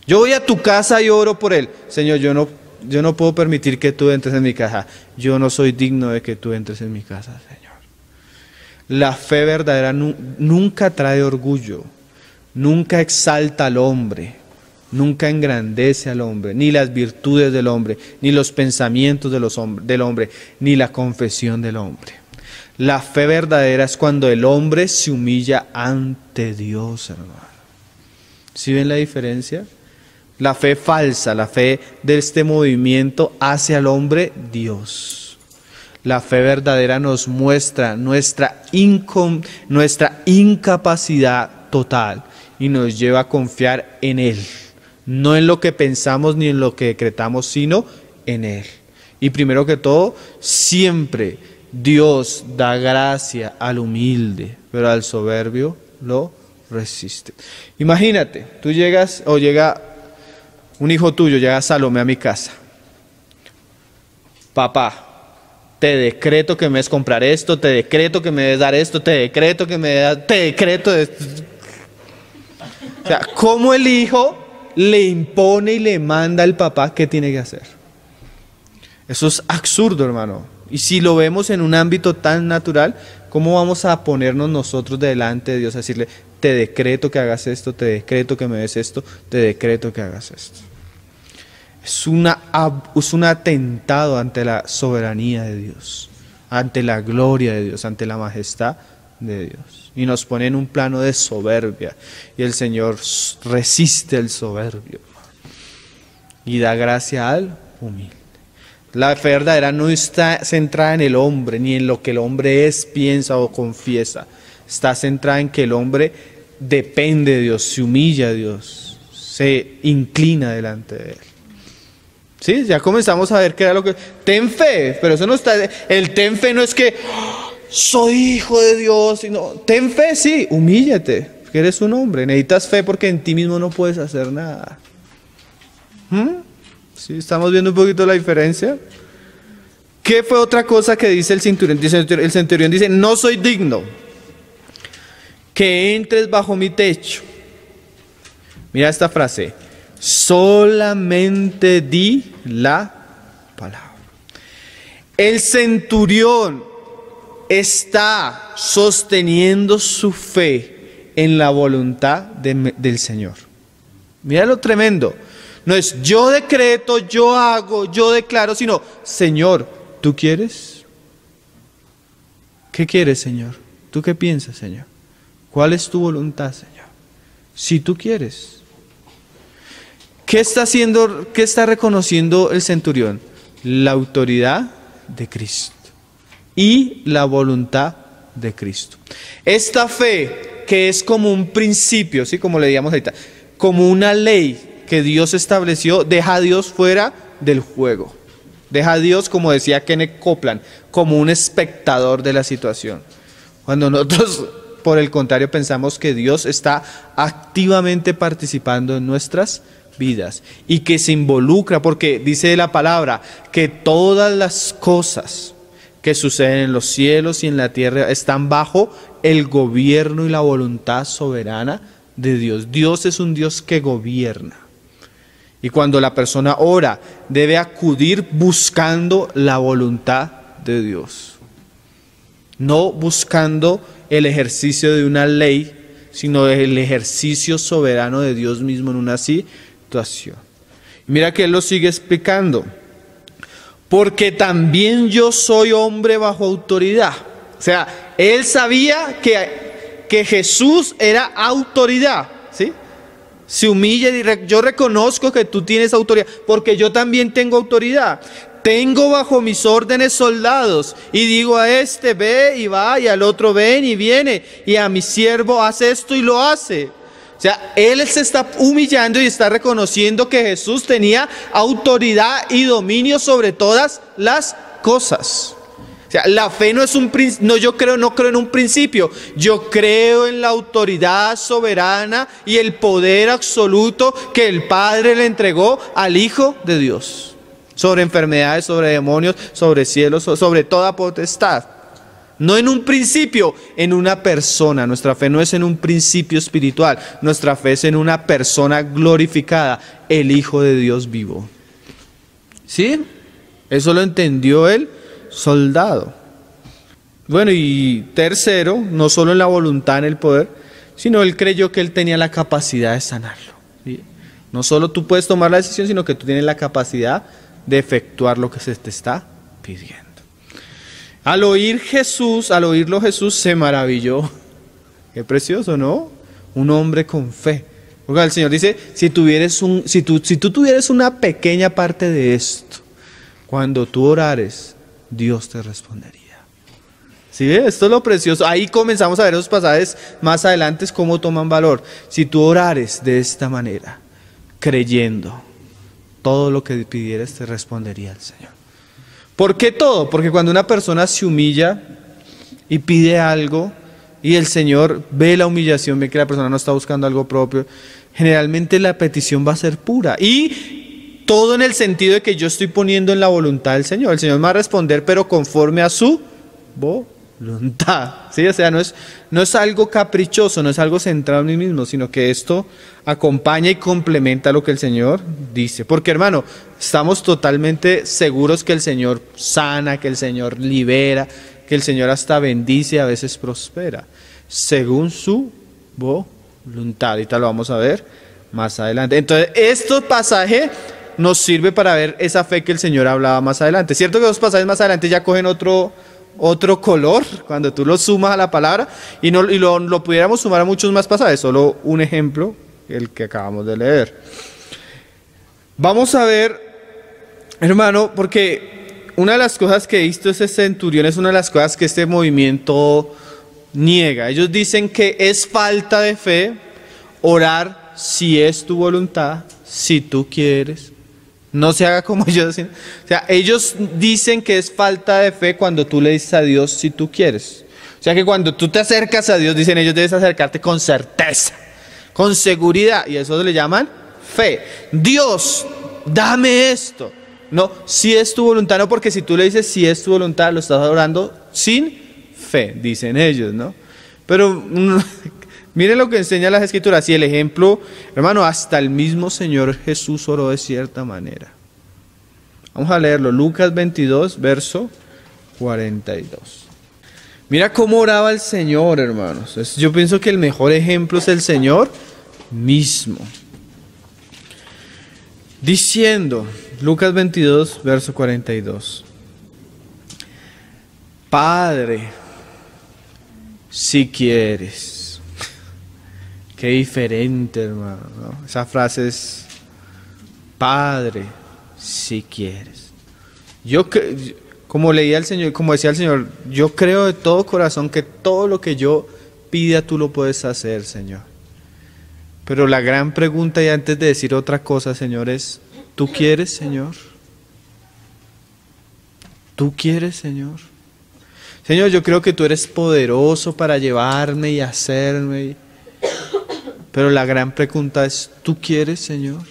Yo voy a tu casa y oro por él. Señor, yo no puedo permitir que tú entres en mi casa. Yo no soy digno de que tú entres en mi casa, Señor. La fe verdadera nunca trae orgullo, nunca exalta al hombre, nunca engrandece al hombre, ni las virtudes del hombre, ni los pensamientos del hombre, ni la confesión del hombre. La fe verdadera es cuando el hombre se humilla ante Dios, hermano. ¿Sí ven la diferencia? La fe falsa, la fe de este movimiento hace al hombre Dios. La fe verdadera nos muestra nuestra incapacidad total y nos lleva a confiar en Él. No en lo que pensamos ni en lo que decretamos, sino en Él. Y primero que todo, siempre Dios da gracia al humilde, pero al soberbio lo resiste. Imagínate, tú llegas o llega un hijo tuyo, llega Salomé a mi casa. Papá, te decreto que me des comprar esto, te decreto que me des dar esto, te decreto que me des, te decreto de esto. O sea, ¿cómo el hijo le impone y le manda al papá qué tiene que hacer? Eso es absurdo, hermano. Y si lo vemos en un ámbito tan natural, ¿cómo vamos a ponernos nosotros delante de Dios a decirle, te decreto que hagas esto, te decreto que me des esto, te decreto que hagas esto? Es un atentado ante la soberanía de Dios, ante la gloria de Dios, ante la majestad de Dios. Y nos pone en un plano de soberbia. Y el Señor resiste al soberbio y da gracia al humilde. La fe verdadera no está centrada en el hombre, ni en lo que el hombre es, piensa o confiesa. Está centrada en que el hombre depende de Dios, se humilla a Dios, se inclina delante de Él. ¿Sí? Ya comenzamos a ver qué era lo que... Ten fe, pero eso no está... El ten fe no es que soy hijo de Dios, sino ten fe, sí, humíllate, porque eres un hombre. Necesitas fe porque en ti mismo no puedes hacer nada. ¿Sí? ¿Estamos viendo un poquito la diferencia? ¿Qué fue otra cosa que dice el centurión? El centurión dice, no soy digno que entres bajo mi techo. Mira esta frase, solamente di la palabra. El centurión está sosteniendo su fe en la voluntad del Señor. Mira lo tremendo. No es yo decreto, yo hago, yo declaro, sino, Señor, ¿tú quieres? ¿Qué quieres, Señor? ¿Tú qué piensas, Señor? ¿Cuál es tu voluntad, Señor? Si tú quieres. ¿Qué está haciendo, qué está reconociendo el centurión? La autoridad de Cristo y la voluntad de Cristo. Esta fe que es como un principio, ¿sí? Como le digamos ahorita, como una ley que Dios estableció, deja a Dios fuera del juego. Deja a Dios, como decía Kenneth Copeland, como un espectador de la situación. Cuando nosotros por el contrario, pensamos que Dios está activamente participando en nuestras vidas y que se involucra, porque dice la palabra que todas las cosas que suceden en los cielos y en la tierra están bajo el gobierno y la voluntad soberana de Dios. Dios es un Dios que gobierna. Y cuando la persona ora, debe acudir buscando la voluntad de Dios. No buscando el ejercicio de una ley, sino el ejercicio soberano de Dios mismo en una situación. Mira que él lo sigue explicando. Porque también yo soy hombre bajo autoridad. O sea, él sabía que Jesús era autoridad, ¿sí? Se humilla y dice, yo reconozco que tú tienes autoridad, porque yo también tengo autoridad. Tengo bajo mis órdenes soldados, y digo a este ve y va, y al otro ven y viene, y a mi siervo hace esto y lo hace. O sea, él se está humillando y está reconociendo que Jesús tenía autoridad y dominio sobre todas las cosas. O sea, la fe no es un principio, no creo en un principio, yo creo en la autoridad soberana y el poder absoluto que el Padre le entregó al Hijo de Dios. Sobre enfermedades, sobre demonios, sobre cielos, sobre toda potestad. No en un principio, en una persona. Nuestra fe no es en un principio espiritual. Nuestra fe es en una persona glorificada, el Hijo de Dios vivo. ¿Sí? Eso lo entendió el soldado. Bueno, y tercero, no solo en la voluntad, en el poder, sino él creyó que él tenía la capacidad de sanarlo. ¿Sí? No solo tú puedes tomar la decisión, sino que tú tienes la capacidad de efectuar lo que se te está pidiendo. Al oírlo Jesús se maravilló. Qué precioso, ¿no? Un hombre con fe. Porque el Señor dice, si tú tuvieras una pequeña parte de esto, cuando tú orares, Dios te respondería. ¿Sí ves? Esto es lo precioso. Ahí comenzamos a ver esos pasajes más adelante, cómo toman valor. Si tú orares de esta manera, creyendo, todo lo que pidieras te respondería el Señor. ¿Por qué todo? Porque cuando una persona se humilla y pide algo y el Señor ve la humillación, ve que la persona no está buscando algo propio, generalmente la petición va a ser pura. Y todo en el sentido de que yo estoy poniendo en la voluntad del Señor. El Señor me va a responder, pero conforme a su voluntad. ¿Sí? O sea, no es algo caprichoso, no es algo centrado en mí mismo, sino que esto acompaña y complementa lo que el Señor dice. Porque, hermano, estamos totalmente seguros que el Señor sana, que el Señor libera, que el Señor hasta bendice, a veces prospera, según su voluntad. Ahorita lo vamos a ver más adelante. Entonces, este pasaje nos sirve para ver esa fe que el Señor hablaba más adelante. Cierto que los pasajes más adelante ya cogen otro color, cuando tú lo sumas a la palabra, y lo pudiéramos sumar a muchos más pasajes, solo un ejemplo, el que acabamos de leer. Vamos a ver, hermano, porque una de las cosas que he visto ese centurión es una de las cosas que este movimiento niega. Ellos dicen que es falta de fe orar si es tu voluntad, si tú quieres. No se haga como ellos dicen. O sea, ellos dicen que es falta de fe cuando tú le dices a Dios si tú quieres. O sea que cuando tú te acercas a Dios, dicen ellos, debes acercarte con certeza, con seguridad. Y eso le llaman fe. Dios, dame esto. No, si es tu voluntad, no, porque si tú le dices si es tu voluntad, lo estás orando sin fe, dicen ellos, ¿no? Pero miren lo que enseña las Escrituras. Y el ejemplo, hermano, hasta el mismo Señor Jesús oró de cierta manera. Vamos a leerlo. Lucas 22, verso 42. Mira cómo oraba el Señor, hermanos. Yo pienso que el mejor ejemplo es el Señor mismo. Diciendo, Lucas 22, verso 42. Padre, si quieres. Qué diferente, hermano, ¿no? Esa frase es, Padre, si quieres. Como leía el Señor, como decía el Señor, yo creo de todo corazón que todo lo que yo pida tú lo puedes hacer, Señor. Pero la gran pregunta, y antes de decir otra cosa, Señor, es, ¿tú quieres, Señor? ¿Tú quieres, Señor? O Señor, yo creo que tú eres poderoso para llevarme y hacerme. Pero la gran pregunta es, ¿tú quieres, Señor?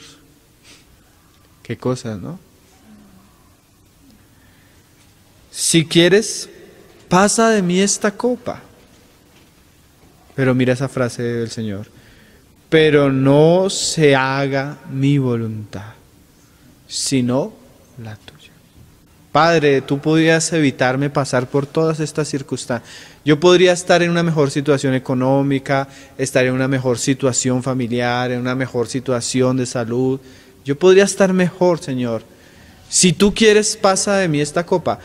¿Qué cosas, no? Si quieres, pasa de mí esta copa. Pero mira esa frase del Señor. Pero no se haga mi voluntad, sino la tuya. Padre, tú podías evitarme pasar por todas estas circunstancias. Yo podría estar en una mejor situación económica, estar en una mejor situación familiar, en una mejor situación de salud. Yo podría estar mejor, Señor. Si tú quieres, pasa de mí esta copa.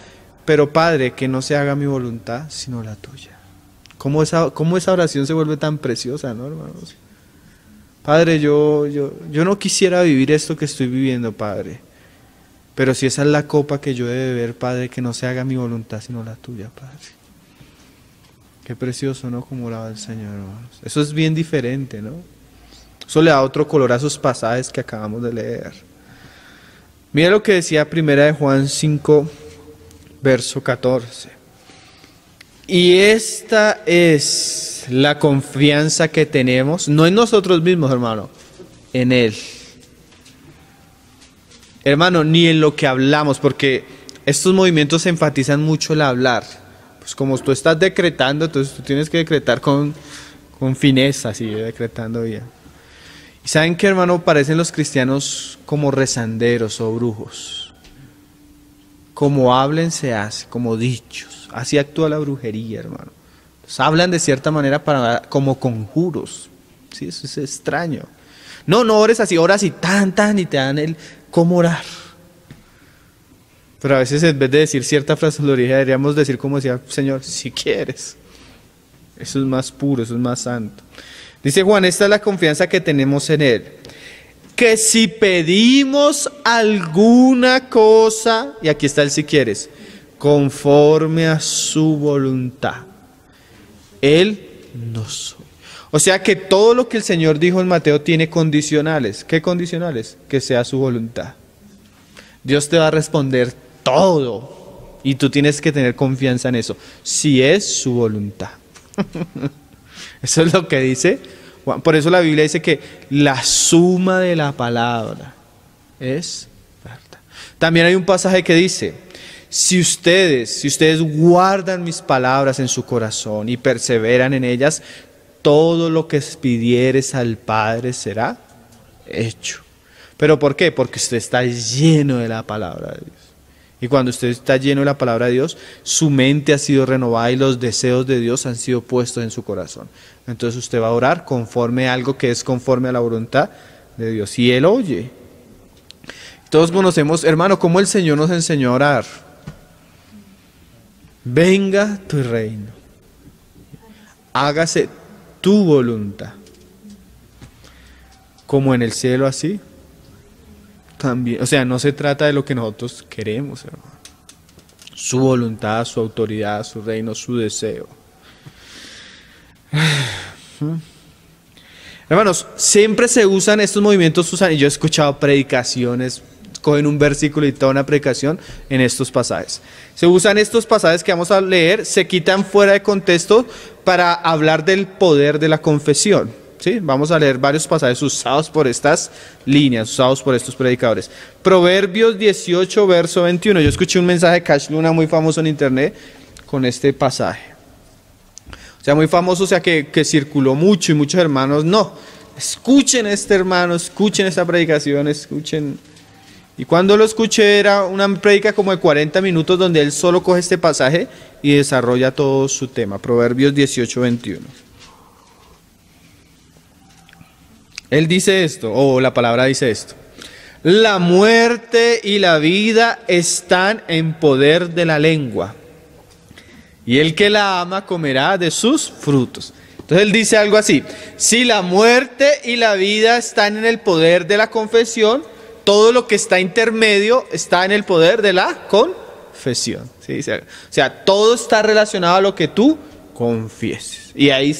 Pero Padre, que no se haga mi voluntad, sino la tuya. ¿Cómo esa oración se vuelve tan preciosa, no, hermanos? Padre, yo no quisiera vivir esto que estoy viviendo, Padre. Pero si esa es la copa que yo he de beber, Padre, que no se haga mi voluntad, sino la tuya, Padre. Qué precioso, ¿no? Como oraba el Señor, hermanos. Eso es bien diferente, ¿no? Eso le da otro color a esos pasajes que acabamos de leer. Mira lo que decía Primera de Juan 5, verso 14. Y esta es la confianza que tenemos, no en nosotros mismos, hermano, en Él. Hermano, ni en lo que hablamos, porque estos movimientos enfatizan mucho el hablar. Pues como tú estás decretando, entonces tú tienes que decretar con fineza, así, decretando bien. ¿Y saben qué, hermano? Parecen los cristianos como rezanderos o brujos. Como hablen se hace, como dichos. Así actúa la brujería, hermano. Entonces, hablan de cierta manera como conjuros. ¿Sí? Eso es extraño. No ores así, oras y tan, y te dan el cómo orar. Pero a veces en vez de decir cierta fraseología deberíamos decir como decía Señor, si quieres. Eso es más puro, eso es más santo. Dice Juan, esta es la confianza que tenemos en Él. Que si pedimos alguna cosa, y aquí está el si quieres, conforme a su voluntad, Él nos oye. O sea que todo lo que el Señor dijo en Mateo tiene condicionales. ¿Qué condicionales? Que sea su voluntad. Dios te va a responder todo y tú tienes que tener confianza en eso. Si es su voluntad. Eso es lo que dice Juan. Por eso la Biblia dice que la suma de la palabra es verdad. También hay un pasaje que dice, si ustedes guardan mis palabras en su corazón y perseveran en ellas, todo lo que pidieres al Padre será hecho. ¿Pero por qué? Porque usted está lleno de la palabra de Dios. Y cuando usted está lleno de la palabra de Dios, su mente ha sido renovada y los deseos de Dios han sido puestos en su corazón. Entonces usted va a orar conforme a algo que es conforme a la voluntad de Dios. Y Él oye. Todos conocemos, hermano, cómo el Señor nos enseñó a orar. Venga tu reino. Hágase tu voluntad. Como en el cielo, así también. O sea, no se trata de lo que nosotros queremos, hermano. Su voluntad, su autoridad, su reino, su deseo. Hermanos, siempre se usan estos movimientos, y yo he escuchado predicaciones, cogen un versículo y toda una predicación en estos pasajes. Se usan estos pasajes que vamos a leer, se quitan fuera de contexto para hablar del poder de la confesión. ¿Sí? Vamos a leer varios pasajes usados por estas líneas, usados por estos predicadores. Proverbios 18, verso 21. Yo escuché un mensaje de Cash Luna muy famoso en internet con este pasaje. O sea, muy famoso, o sea, que circuló mucho y muchos hermanos, no. Escuchen a este hermano, escuchen esta predicación, escuchen. Y cuando lo escuché era una predica como de 40 minutos donde él solo coge este pasaje y desarrolla todo su tema. Proverbios 18, 21. Él dice esto, o la palabra dice esto. La muerte y la vida están en poder de la lengua, y el que la ama comerá de sus frutos. Entonces él dice algo así: si la muerte y la vida están en el poder de la confesión, todo lo que está intermedio está en el poder de la confesión. ¿Sí? O sea, todo está relacionado a lo que tú confieses. Y ahí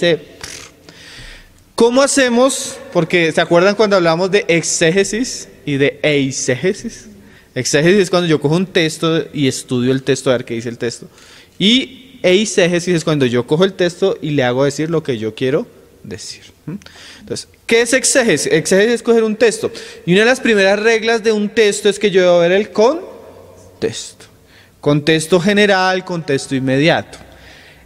¿cómo hacemos? Porque ¿se acuerdan cuando hablamos de exégesis y de eisegesis? Exégesis es cuando yo cojo un texto y estudio el texto, a ver qué dice el texto. Y eisegesis es cuando yo cojo el texto y le hago decir lo que yo quiero decir. Entonces, ¿qué es exégesis? Exégesis es coger un texto. Y una de las primeras reglas de un texto es que yo debo ver el contexto. Contexto general, contexto inmediato.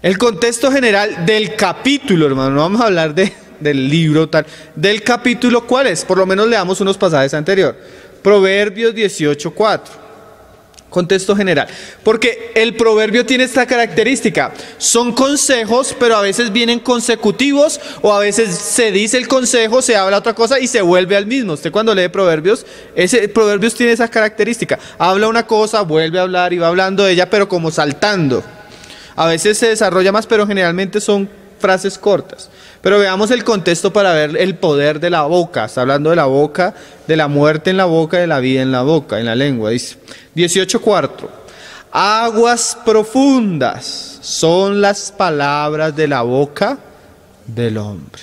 El contexto general del capítulo, hermano, no vamos a hablar del libro tal. Del capítulo, ¿cuál es? Por lo menos leamos unos pasajes anteriores. Proverbios 18:4. Contexto general. Porque el proverbio tiene esta característica. Son consejos, pero a veces vienen consecutivos, o a veces se dice el consejo, se habla otra cosa y se vuelve al mismo. Usted cuando lee proverbios, proverbios tiene esa característica. Habla una cosa, vuelve a hablar y va hablando de ella, pero como saltando. A veces se desarrolla más, pero generalmente son frases cortas. Pero veamos el contexto para ver el poder de la boca. Está hablando de la boca, de la muerte en la boca, de la vida en la boca, en la lengua. Dice 18:4. Aguas profundas son las palabras de la boca del hombre,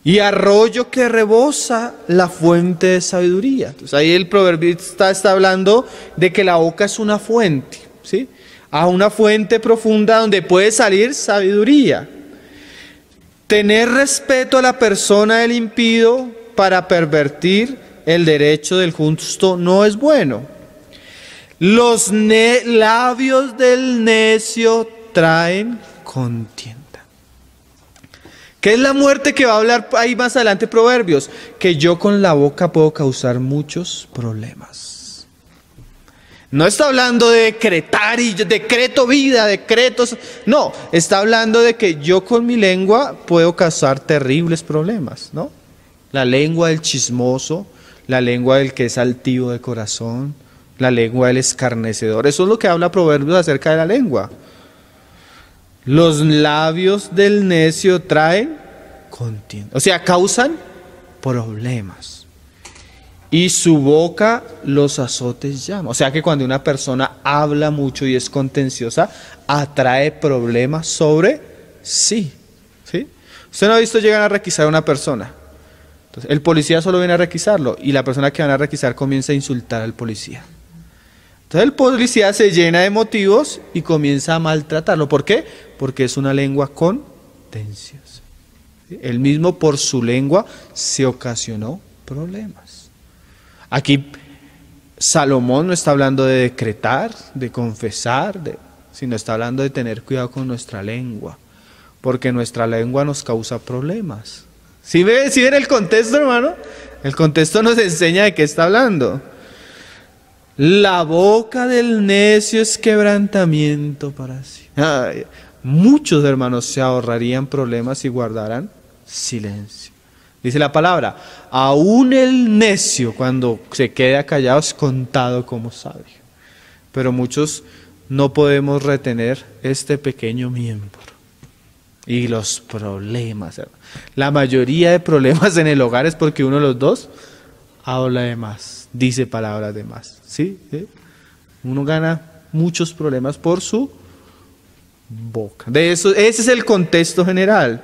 y arroyo que rebosa la fuente de sabiduría. Entonces ahí el proverbista está hablando de que la boca es una fuente, ¿sí? A una fuente profunda donde puede salir sabiduría. Tener respeto a la persona del impío para pervertir el derecho del justo no es bueno. Los labios del necio traen contienda. ¿Qué es la muerte que va a hablar ahí más adelante Proverbios? Que yo con la boca puedo causar muchos problemas. No está hablando de decretar y decreto vida, decretos. No, está hablando de que yo con mi lengua puedo causar terribles problemas, ¿no? La lengua del chismoso, la lengua del que es altivo de corazón, la lengua del escarnecedor. Eso es lo que habla Proverbios acerca de la lengua. Los labios del necio traen contienda, o sea, causan problemas. Y su boca los azotes llama. O sea que cuando una persona habla mucho y es contenciosa, atrae problemas sobre sí. ¿Sí? Usted no ha visto llegar a requisar a una persona. Entonces, el policía solo viene a requisarlo y la persona que van a requisar comienza a insultar al policía. Entonces el policía se llena de motivos y comienza a maltratarlo. ¿Por qué? Porque es una lengua contenciosa. Él mismo por su lengua se ocasionó problemas. Aquí Salomón no está hablando de decretar, de confesar, sino está hablando de tener cuidado con nuestra lengua, porque nuestra lengua nos causa problemas. ¿Sí ven el contexto, hermano? El contexto nos enseña de qué está hablando. La boca del necio es quebrantamiento para sí. Ay, muchos hermanos se ahorrarían problemas si guardaran silencio. Dice la palabra, aún el necio cuando se queda callado es contado como sabio. Pero muchos no podemos retener este pequeño miembro. Y los problemas, la mayoría de problemas en el hogar es porque uno de los dos habla de más, dice palabras de más. ¿Sí? Uno gana muchos problemas por su boca. De eso, ese es el contexto general.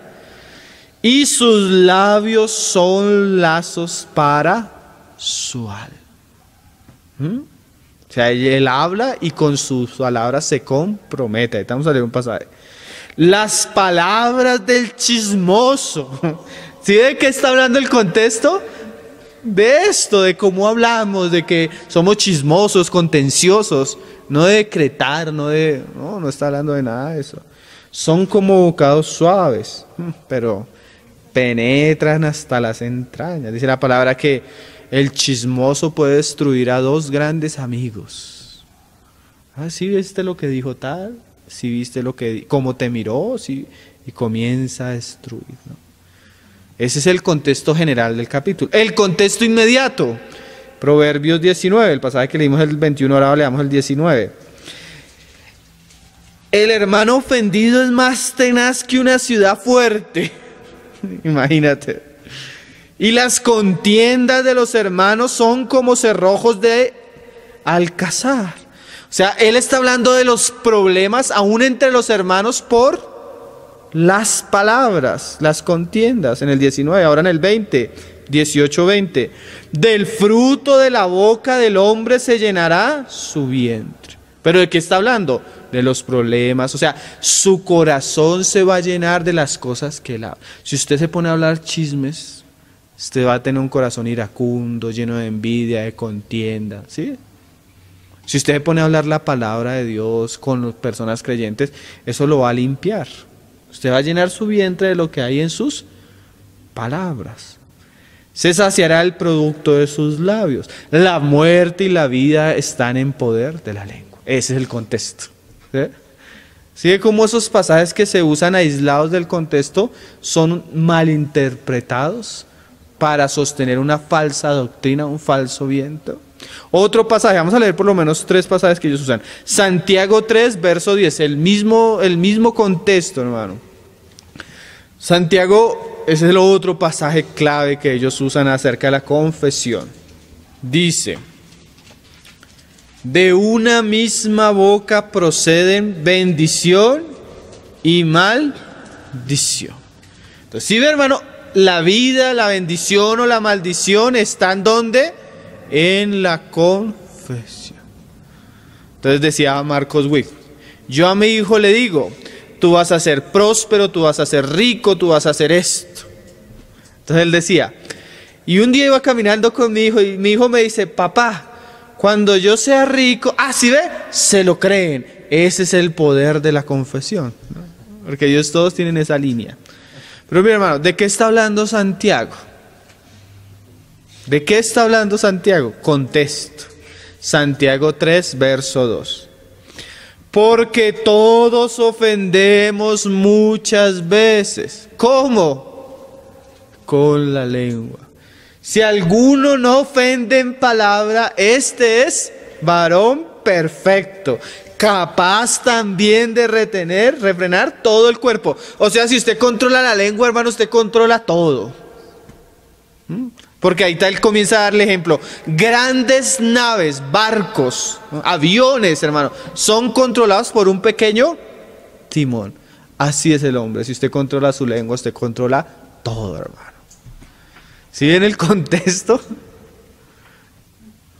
Y sus labios son lazos para su alma. O sea, él habla y con sus palabras se compromete. Ahí estamos a leer un pasaje. Las palabras del chismoso. ¿Sí de qué está hablando el contexto? De esto, de cómo hablamos, de que somos chismosos, contenciosos. No de decretar, no está hablando de nada de eso. Son como bocados suaves, pero penetran hasta las entrañas. Dice la palabra que el chismoso puede destruir a dos grandes amigos. ¿Sí viste lo que dijo tal? ¿Sí viste cómo te miró? ¿Sí? Y comienza a destruir, ¿no? Ese es el contexto general del capítulo. El contexto inmediato. Proverbios 19, el pasaje que leímos el 21, ahora leamos el 19. El hermano ofendido es más tenaz que una ciudad fuerte. Imagínate. Y las contiendas de los hermanos son como cerrojos de alcázar. O sea, él está hablando de los problemas aún entre los hermanos por las palabras, las contiendas. En el 19, ahora en el 20, 18-20. Del fruto de la boca del hombre se llenará su vientre. ¿Pero de qué está hablando? De los problemas. O sea, su corazón se va a llenar de las cosas que él habla. Si usted se pone a hablar chismes, usted va a tener un corazón iracundo, lleno de envidia, de contienda, ¿sí? Si usted se pone a hablar la palabra de Dios con las personas creyentes, eso lo va a limpiar. Usted va a llenar su vientre de lo que hay en sus palabras. Se saciará el producto de sus labios. La muerte y la vida están en poder de la lengua. Ese es el contexto. ¿Sí? ¿Sí? Como esos pasajes que se usan aislados del contexto son malinterpretados para sostener una falsa doctrina, un falso viento. Otro pasaje, vamos a leer por lo menos 3 pasajes que ellos usan. Santiago 3, verso 10, el mismo contexto, hermano. Santiago, ese es el otro pasaje clave que ellos usan acerca de la confesión. Dice: de una misma boca proceden bendición y maldición. Entonces, ¿sí ve, hermano? La vida, la bendición o la maldición están ¿dónde? En la confesión. Entonces decía Marcos Witt: yo a mi hijo le digo, tú vas a ser próspero, tú vas a ser rico, tú vas a hacer esto. Entonces él decía, y un día iba caminando con mi hijo y mi hijo me dice, papá, cuando yo sea rico, ¿sí ve? Se lo creen. Ese es el poder de la confesión, ¿no? Porque ellos todos tienen esa línea. Pero mi hermano, ¿de qué está hablando Santiago? ¿De qué está hablando Santiago? Contexto. Santiago 3, verso 2. Porque todos ofendemos muchas veces. ¿Cómo? Con la lengua. Si alguno no ofende en palabra, este es varón perfecto, capaz también de refrenar todo el cuerpo. O sea, si usted controla la lengua, hermano, usted controla todo. Porque ahí él comienza a darle ejemplo. Grandes naves, barcos, aviones, hermano, son controlados por un pequeño timón. Así es el hombre. Si usted controla su lengua, usted controla todo, hermano. ¿Sí ven el contexto?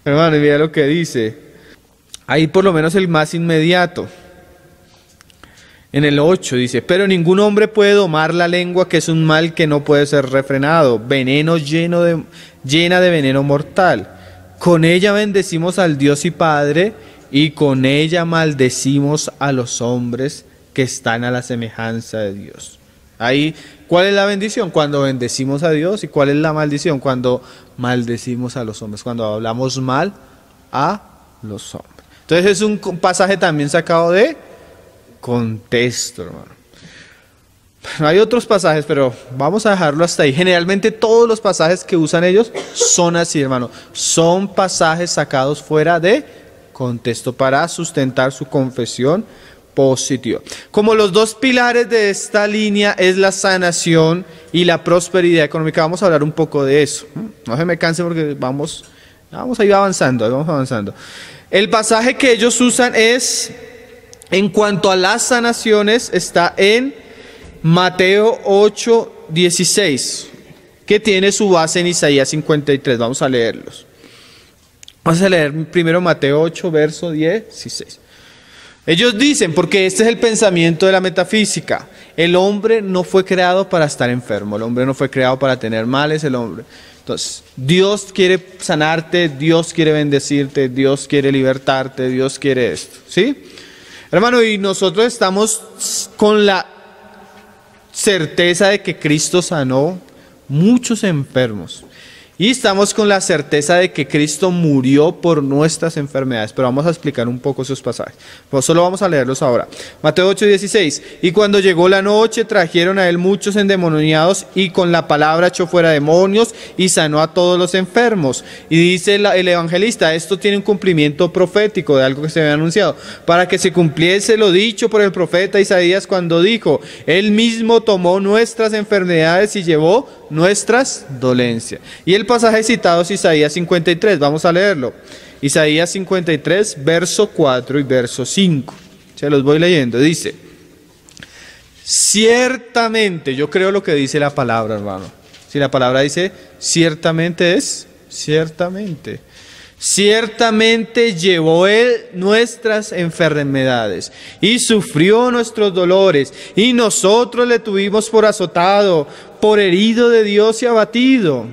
Hermano, y mira lo que dice. Ahí por lo menos el más inmediato. En el 8 dice, pero ningún hombre puede domar la lengua, que es un mal que no puede ser refrenado, veneno llena de veneno mortal. Con ella bendecimos al Dios y Padre, y con ella maldecimos a los hombres que están a la semejanza de Dios. Ahí, ¿cuál es la bendición? Cuando bendecimos a Dios. ¿Y cuál es la maldición? Cuando maldecimos a los hombres, cuando hablamos mal a los hombres. Entonces es un pasaje también sacado de contexto, hermano. Hay otros pasajes, pero vamos a dejarlo hasta ahí. Generalmente todos los pasajes que usan ellos son así, hermano. Son pasajes sacados fuera de contexto para sustentar su confesión positiva. Como los 2 pilares de esta línea es la sanación y la prosperidad económica, vamos a hablar un poco de eso. No se me canse porque vamos a ir avanzando. El pasaje que ellos usan es, en cuanto a las sanaciones, está en Mateo 8, 16, que tiene su base en Isaías 53. Vamos a leerlos. Vamos a leer primero Mateo 8, verso 16. Ellos dicen, porque este es el pensamiento de la metafísica, el hombre no fue creado para estar enfermo, el hombre no fue creado para tener males, el hombre. Entonces, Dios quiere sanarte, Dios quiere bendecirte, Dios quiere libertarte, Dios quiere esto, ¿sí? Hermano, y nosotros estamos con la certeza de que Cristo sanó muchos enfermos. Y estamos con la certeza de que Cristo murió por nuestras enfermedades. Pero vamos a explicar un poco esos pasajes. Pues solo vamos a leerlos ahora. Mateo 8, 16. Y cuando llegó la noche, trajeron a él muchos endemoniados, y con la palabra echó fuera demonios y sanó a todos los enfermos. Y dice el evangelista, esto tiene un cumplimiento profético de algo que se había anunciado, para que se cumpliese lo dicho por el profeta Isaías cuando dijo, él mismo tomó nuestras enfermedades y llevó nuestras dolencias. Y el pasaje citado es Isaías 53, vamos a leerlo. Isaías 53, verso 4 y verso 5. Se los voy leyendo. Dice, ciertamente, yo creo lo que dice la palabra, hermano. Si la palabra dice ciertamente, es ciertamente. Ciertamente llevó Él nuestras enfermedades y sufrió nuestros dolores, y nosotros le tuvimos por azotado, por herido de Dios y abatido.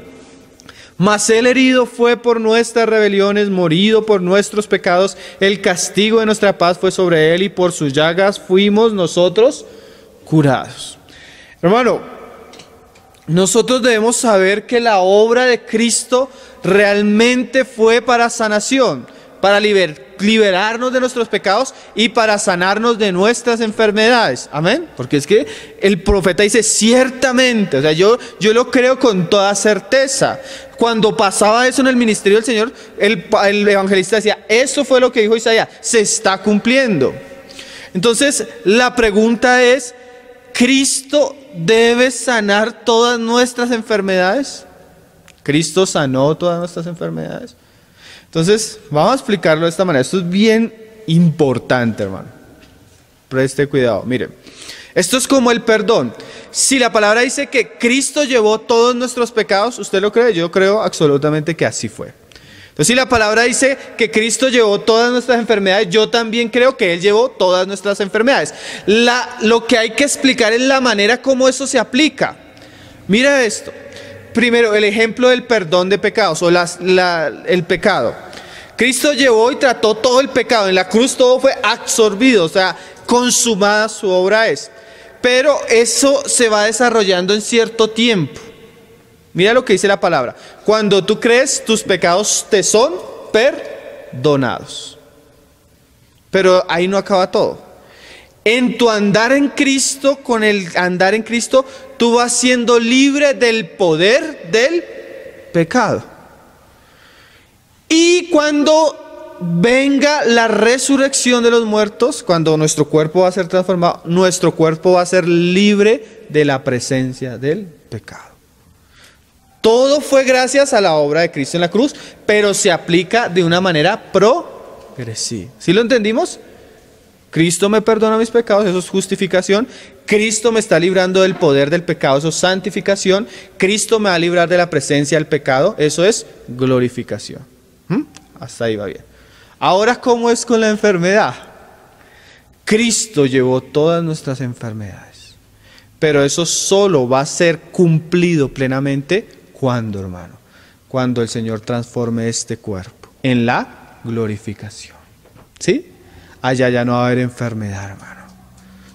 Mas Él herido fue por nuestras rebeliones, morido por nuestros pecados. El castigo de nuestra paz fue sobre Él, y por sus llagas fuimos nosotros curados. Hermano, nosotros debemos saber que la obra de Cristo realmente fue para sanación, para liberarnos de nuestros pecados y para sanarnos de nuestras enfermedades. Amén. Porque es que el profeta dice ciertamente, o sea, yo lo creo con toda certeza. Cuando pasaba eso en el ministerio del Señor, el evangelista decía, eso fue lo que dijo Isaías, se está cumpliendo. Entonces, la pregunta es, ¿Cristo debe sanar todas nuestras enfermedades? ¿Cristo sanó todas nuestras enfermedades? Entonces, vamos a explicarlo de esta manera. Esto es bien importante, hermano. Preste cuidado. Miren, esto es como el perdón. Si la palabra dice que Cristo llevó todos nuestros pecados, ¿usted lo cree? Yo creo absolutamente que así fue. Entonces, si la palabra dice que Cristo llevó todas nuestras enfermedades, yo también creo que Él llevó todas nuestras enfermedades. Lo que hay que explicar es la manera como eso se aplica. Mira esto. Primero, el ejemplo del perdón de pecados o el pecado. Cristo llevó y trató todo el pecado. En la cruz todo fue absorbido, o sea, consumada su obra es. Pero eso se va desarrollando en cierto tiempo. Mira lo que dice la palabra. Cuando tú crees, tus pecados te son perdonados. Pero ahí no acaba todo. En tu andar en Cristo, con el andar en Cristo, tú vas siendo libre del poder del pecado. Y cuando venga la resurrección de los muertos, cuando nuestro cuerpo va a ser transformado, nuestro cuerpo va a ser libre de la presencia del pecado. Todo fue gracias a la obra de Cristo en la cruz, pero se aplica de una manera progresiva. ¿Sí lo entendimos? Cristo me perdona mis pecados, eso es justificación. Cristo me está librando del poder del pecado, eso es santificación. Cristo me va a librar de la presencia del pecado, eso es glorificación. Hasta ahí va bien. Ahora, ¿cómo es con la enfermedad? Cristo llevó todas nuestras enfermedades, pero eso solo va a ser cumplido plenamente. ¿Cuándo, hermano? Cuando el Señor transforme este cuerpo en la glorificación. ¿Sí? Allá ya no va a haber enfermedad, hermano.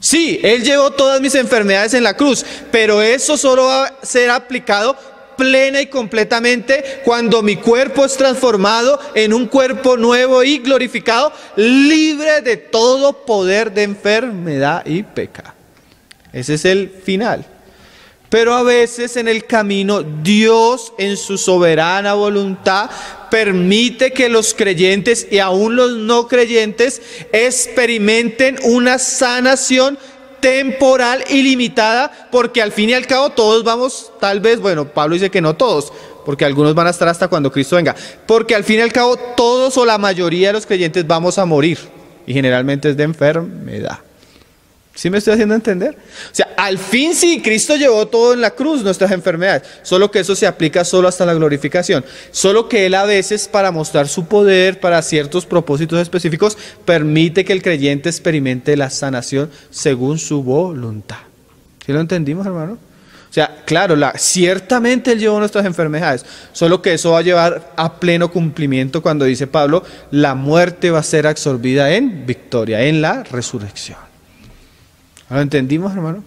Sí, Él llevó todas mis enfermedades en la cruz, pero eso solo va a ser aplicado plena y completamente cuando mi cuerpo es transformado en un cuerpo nuevo y glorificado, libre de todo poder de enfermedad y pecado. Ese es el final. Pero a veces en el camino Dios en su soberana voluntad permite que los creyentes y aún los no creyentes experimenten una sanación temporal y limitada, porque al fin y al cabo todos vamos, tal vez, bueno, Pablo dice que no todos, porque algunos van a estar hasta cuando Cristo venga, porque al fin y al cabo todos o la mayoría de los creyentes vamos a morir, y generalmente es de enfermedad. ¿Sí me estoy haciendo entender? O sea, al fin sí, Cristo llevó todo en la cruz, nuestras enfermedades, solo que eso se aplica solo hasta la glorificación, solo que Él a veces, para mostrar su poder, para ciertos propósitos específicos, permite que el creyente experimente la sanación según su voluntad. ¿Sí lo entendimos, hermano? O sea, claro, ciertamente Él llevó nuestras enfermedades, solo que eso va a llevar a pleno cumplimiento cuando dice Pablo, la muerte va a ser absorbida en victoria, en la resurrección. ¿Lo entendimos, hermano?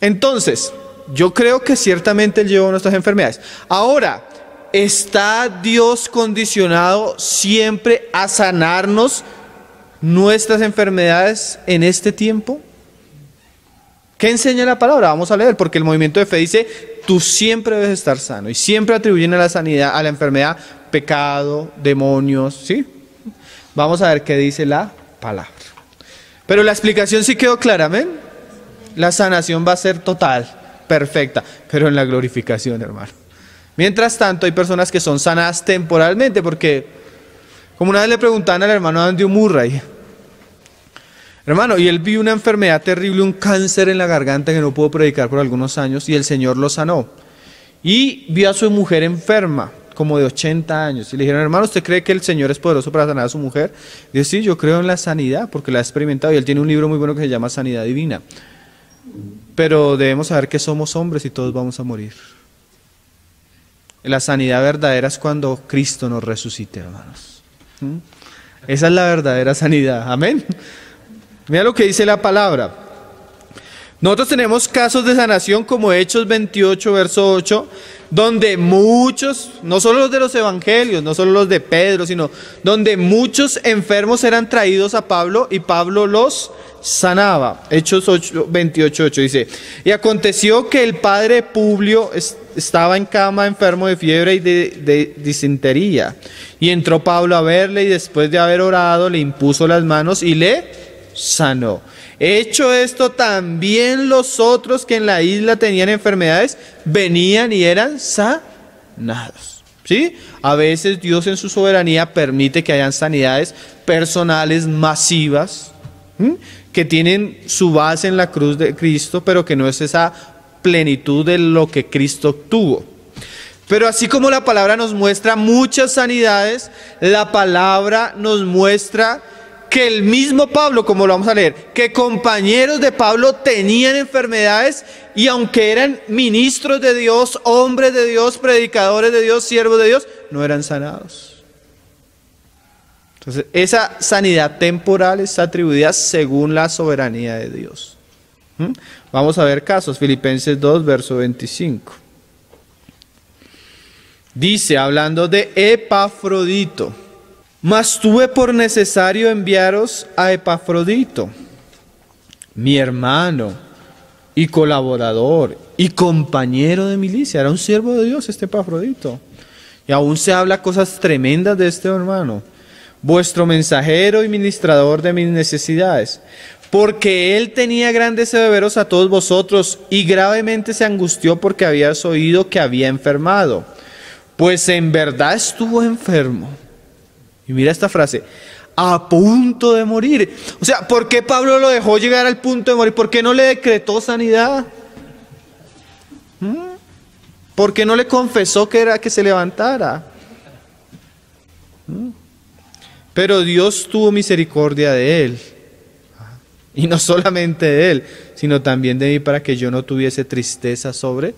Entonces, yo creo que ciertamente Él llevó nuestras enfermedades. Ahora, ¿está Dios condicionado siempre a sanarnos nuestras enfermedades en este tiempo? ¿Qué enseña la palabra? Vamos a leer, porque el movimiento de fe dice, tú siempre debes estar sano, y siempre atribuyen a la sanidad, a la enfermedad, pecado, demonios, ¿sí? Vamos a ver qué dice la palabra. Pero la explicación sí quedó clara, ¿amén? La sanación va a ser total, perfecta, pero en la glorificación, hermano. Mientras tanto, hay personas que son sanadas temporalmente, porque, como una vez le preguntaban al hermano Andrew Murray, hermano, y él vio una enfermedad terrible, un cáncer en la garganta que no pudo predicar por algunos años, y el Señor lo sanó. Y vio a su mujer enferma, como de 80 años. Y le dijeron, hermano, ¿usted cree que el Señor es poderoso para sanar a su mujer? Y dice, sí, yo creo en la sanidad, porque la he experimentado. Y él tiene un libro muy bueno que se llama Sanidad Divina. Pero debemos saber que somos hombres y todos vamos a morir. La sanidad verdadera es cuando Cristo nos resucite, hermanos. Esa es la verdadera sanidad. Amén. Mira lo que dice la palabra. Nosotros tenemos casos de sanación como Hechos 28, verso 8, donde muchos, no solo los de los evangelios, no solo los de Pedro, sino donde muchos enfermos eran traídos a Pablo y Pablo los sanaba. Hechos 28, 8 dice, y aconteció que el padre Publio estaba en cama enfermo de fiebre y de disentería. Y entró Pablo a verle y después de haber orado le impuso las manos y le sanó. Hecho esto, también los otros que en la isla tenían enfermedades venían y eran sanados. ¿Sí? A veces Dios en su soberanía permite que hayan sanidades personales masivas, que tienen su base en la cruz de Cristo, pero que no es esa plenitud de lo que Cristo obtuvo. Pero así como la palabra nos muestra muchas sanidades, la palabra nos muestra que el mismo Pablo, como lo vamos a leer, que compañeros de Pablo tenían enfermedades y aunque eran ministros de Dios, hombres de Dios, predicadores de Dios, siervos de Dios, no eran sanados. Entonces, esa sanidad temporal está atribuida según la soberanía de Dios. Vamos a ver casos. Filipenses 2, verso 25. Dice, hablando de Epafrodito, mas tuve por necesario enviaros a Epafrodito, mi hermano y colaborador y compañero de milicia. Era un siervo de Dios este Epafrodito. Y aún se habla cosas tremendas de este hermano. Vuestro mensajero y ministrador de mis necesidades. Porque él tenía grandes severos a todos vosotros y gravemente se angustió porque habías oído que había enfermado. Pues en verdad estuvo enfermo. Y mira esta frase, a punto de morir. O sea, ¿por qué Pablo lo dejó llegar al punto de morir? ¿Por qué no le decretó sanidad? ¿Por qué no le confesó que era que se levantara? Pero Dios tuvo misericordia de él. Y no solamente de él, sino también de mí para que yo no tuviese tristeza sobre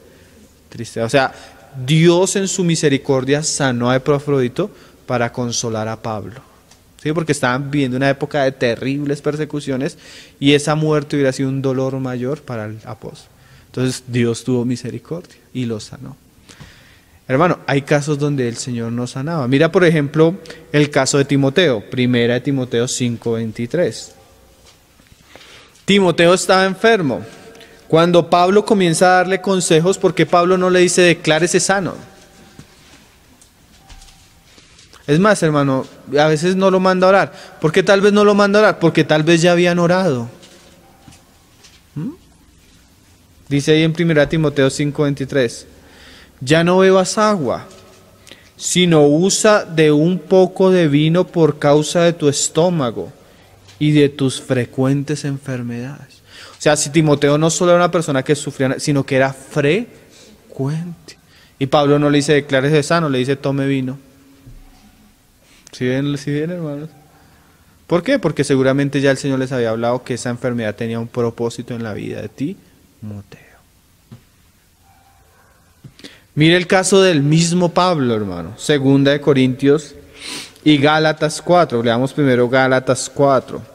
tristeza. O sea, Dios en su misericordia sanó a Epafrodito para consolar a Pablo. ¿Sí? Porque estaban viviendo una época de terribles persecuciones y esa muerte hubiera sido un dolor mayor para el apóstol. Entonces Dios tuvo misericordia y lo sanó. Hermano, hay casos donde el Señor no sanaba. Mira, por ejemplo, el caso de Timoteo. Primera de Timoteo 5:23. Timoteo estaba enfermo. Cuando Pablo comienza a darle consejos, ¿por qué Pablo no le dice declárese sano? Es más, hermano, a veces no lo manda a orar. ¿Por qué tal vez no lo manda a orar? Porque tal vez ya habían orado. Dice ahí en 1 Timoteo 5:23, ya no bebas agua, sino usa de un poco de vino por causa de tu estómago y de tus frecuentes enfermedades. O sea, si Timoteo no solo era una persona que sufría, sino que era frecuente. Y Pablo no le dice declárese sano, le dice tome vino. ¿Sí ven, hermanos? ¿Por qué? Porque seguramente ya el Señor les había hablado que esa enfermedad tenía un propósito en la vida de Timoteo. Mire el caso del mismo Pablo, hermano. 2 Corintios y Gálatas 4. Leamos primero Gálatas 4.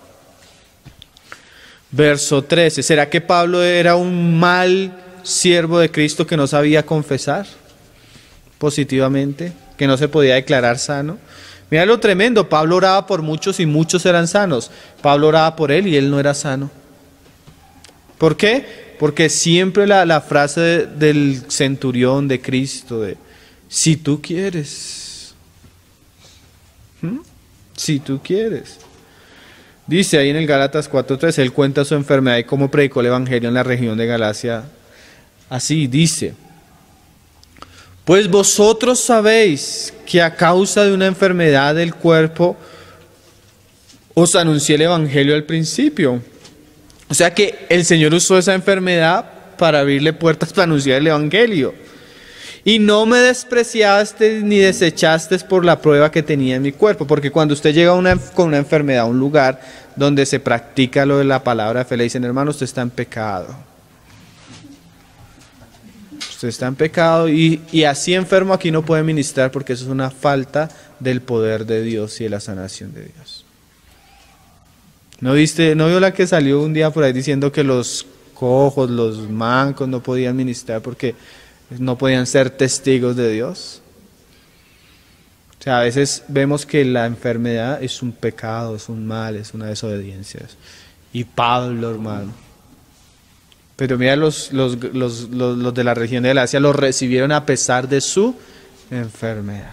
Verso 13. ¿Será que Pablo era un mal siervo de Cristo que no sabía confesar positivamente? ¿Que no se podía declarar sano? Mira lo tremendo, Pablo oraba por muchos y muchos eran sanos. Pablo oraba por él y él no era sano. ¿Por qué? Porque siempre la frase del centurión de Cristo, de si tú quieres. Si tú quieres. Dice ahí en el Gálatas 4:3, él cuenta su enfermedad y cómo predicó el evangelio en la región de Galacia. Así dice. Pues vosotros sabéis que a causa de una enfermedad del cuerpo os anuncié el evangelio al principio. O sea que el Señor usó esa enfermedad para abrirle puertas para anunciar el evangelio. Y no me despreciaste ni desechaste por la prueba que tenía en mi cuerpo. Porque cuando usted llega con una enfermedad a un lugar donde se practica lo de la palabra de fe, le dicen, hermano, usted está en pecado. Usted está en pecado y así enfermo aquí no puede ministrar porque eso es una falta del poder de Dios y de la sanación de Dios. ¿No vio la que salió un día por ahí diciendo que los cojos, los mancos no podían ministrar porque no podían ser testigos de Dios? O sea, a veces vemos que la enfermedad es un pecado, es un mal, es una desobediencia. Y Pablo, hermano. Pero mira, los de la región de Galacia los recibieron a pesar de su enfermedad.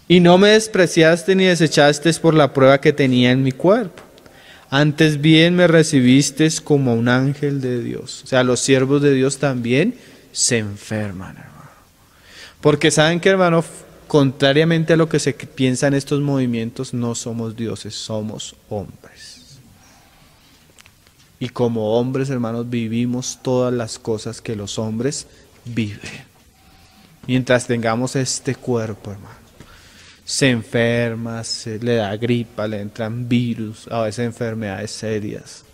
Y no me despreciaste ni desechaste por la prueba que tenía en mi cuerpo. Antes bien me recibiste como un ángel de Dios. O sea, los siervos de Dios también se enferman, hermano. Porque saben que, hermano, contrariamente a lo que se piensa en estos movimientos, no somos dioses, somos hombres. Y como hombres, hermanos, vivimos todas las cosas que los hombres viven. Mientras tengamos este cuerpo, hermano. Se enferma, le da gripa, le entran virus, a veces enfermedades serias.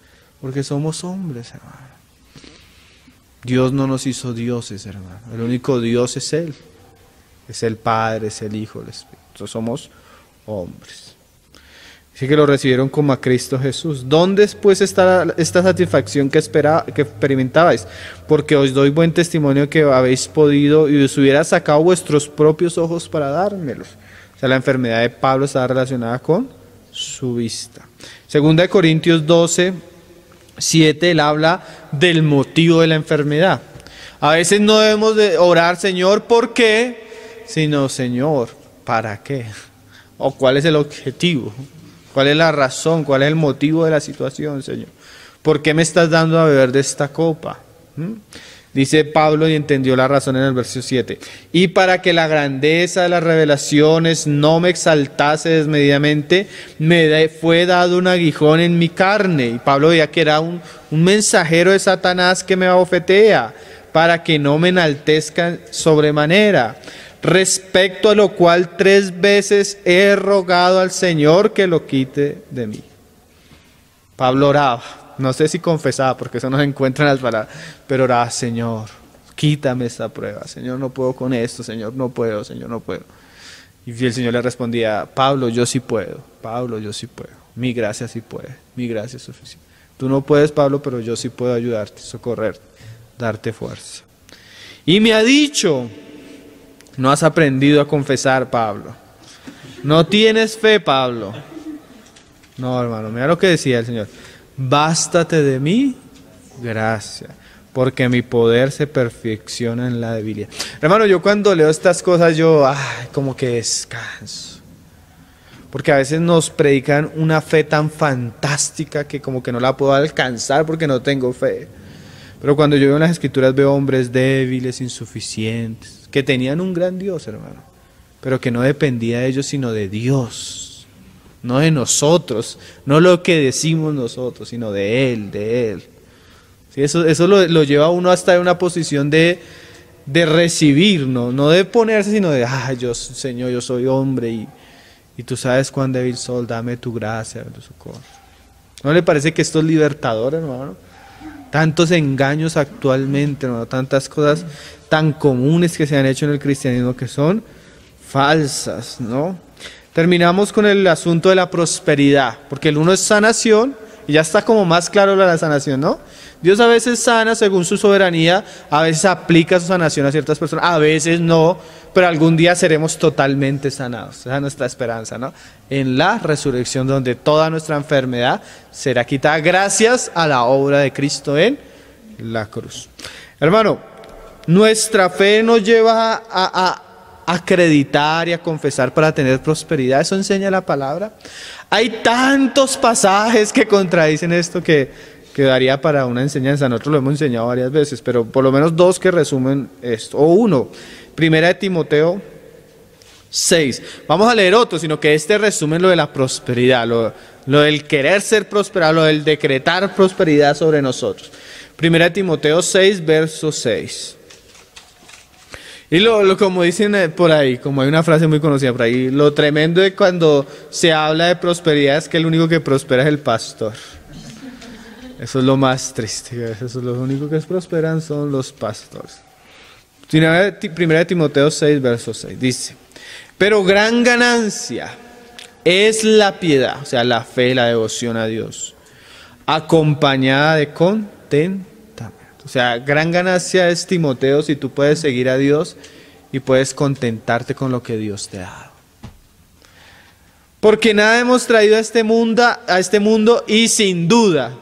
Porque somos hombres, hermano. Dios no nos hizo dioses, hermano. El único Dios es Él. Es el Padre, es el Hijo, el Espíritu. Nosotros somos hombres. Así que lo recibieron como a Cristo Jesús. ¿Dónde pues está esta satisfacción que experimentabais? Porque os doy buen testimonio que habéis podido y os hubiera sacado vuestros propios ojos para dármelos. O sea, la enfermedad de Pablo estaba relacionada con su vista. Segunda de Corintios 12, 7, él habla del motivo de la enfermedad. A veces no debemos de orar, Señor, ¿por qué? Sino, Señor, ¿para qué? ¿O cuál es el objetivo? ¿Cuál es la razón? ¿Cuál es el motivo de la situación, Señor? ¿Por qué me estás dando a beber de esta copa? Dice Pablo y entendió la razón en el verso 7. Y para que la grandeza de las revelaciones no me exaltase desmedidamente, fue dado un aguijón en mi carne. Y Pablo veía que era un mensajero de Satanás que me abofetea, para que no me enaltezcan sobremanera. Respecto a lo cual 3 veces he rogado al Señor que lo quite de mí. Pablo oraba. No sé si confesaba, porque eso no se encuentra en las palabras, pero oraba, Señor, quítame esta prueba, Señor, no puedo con esto, Señor, no puedo, Señor, no puedo. Y el Señor le respondía, Pablo, yo sí puedo, Pablo, yo sí puedo, mi gracia sí puede, mi gracia es suficiente. Tú no puedes, Pablo, pero yo sí puedo ayudarte, socorrerte, darte fuerza. Y me ha dicho, no has aprendido a confesar, Pablo, no tienes fe, Pablo. No, hermano, mira lo que decía el Señor. Bástate de mí, gracia, porque mi poder se perfecciona en la debilidad. Hermano, yo cuando leo estas cosas, como que descanso. Porque a veces nos predican una fe tan fantástica que como que no la puedo alcanzar porque no tengo fe. Pero cuando yo veo en las Escrituras veo hombres débiles, insuficientes, que tenían un gran Dios, hermano, pero que no dependía de ellos sino de Dios. No de nosotros, no lo que decimos nosotros, sino de Él, de Él. ¿Sí? Eso lo lleva a uno hasta en una posición de recibir, no de ponerse, sino de, Señor, yo soy hombre y tú sabes cuán débil soy, dame tu gracia, tu socorro. ¿No le parece que esto es libertador, hermano? Tantos engaños actualmente, hermano, tantas cosas tan comunes que se han hecho en el cristianismo que son falsas, ¿no? Terminamos con el asunto de la prosperidad, porque el uno es sanación, y ya está como más claro la sanación, ¿no? Dios a veces sana según su soberanía, a veces aplica su sanación a ciertas personas, a veces no, pero algún día seremos totalmente sanados. Esa es nuestra esperanza, ¿no? En la resurrección, donde toda nuestra enfermedad será quitada gracias a la obra de Cristo en la cruz. Hermano, nuestra fe nos lleva a acreditar y a confesar para tener prosperidad. Eso enseña la palabra. Hay tantos pasajes que contradicen esto que daría para una enseñanza. Nosotros lo hemos enseñado varias veces, pero por lo menos 2 que resumen esto. O 1, Primera de Timoteo 6. Vamos a leer otro, sino que este resume lo de la prosperidad, lo del querer ser prosperado, lo del decretar prosperidad sobre nosotros. Primera de Timoteo 6, verso 6. Y como dicen por ahí, como hay una frase muy conocida por ahí, lo tremendo de cuando se habla de prosperidad es que el único que prospera es el pastor. Eso es lo más triste, eso es lo único que prosperan son los pastores. Primera de Timoteo 6, verso 6, dice: pero gran ganancia es la piedad, o sea, la fe, la devoción a Dios, acompañada de contentamiento. O sea, gran ganancia es, Timoteo, si tú puedes seguir a Dios y puedes contentarte con lo que Dios te ha dado. Porque nada hemos traído a este mundo y sin duda,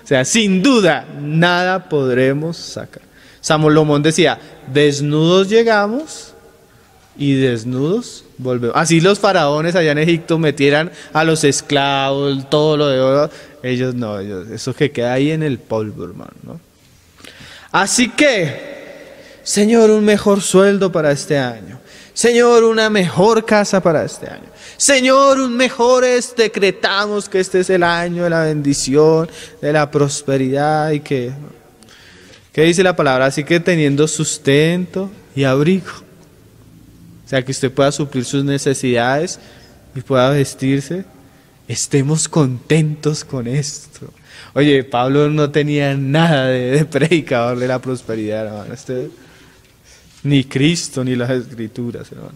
o sea, sin duda, nada podremos sacar. Salomón decía: desnudos llegamos y desnudos volvemos. Así los faraones allá en Egipto metieran a los esclavos, todo lo de oro. Ellos no, eso que queda ahí en el polvo, hermano, ¿no? Así que, Señor, un mejor sueldo para este año. Señor, una mejor casa para este año. Señor, decretamos que este es el año de la bendición, de la prosperidad y que... ¿Qué dice la palabra? Así que teniendo sustento y abrigo. O sea, que usted pueda suplir sus necesidades y pueda vestirse. Estemos contentos con esto. Oye, Pablo no tenía nada de predicador de la prosperidad, hermano. Ni Cristo, ni las Escrituras, hermano.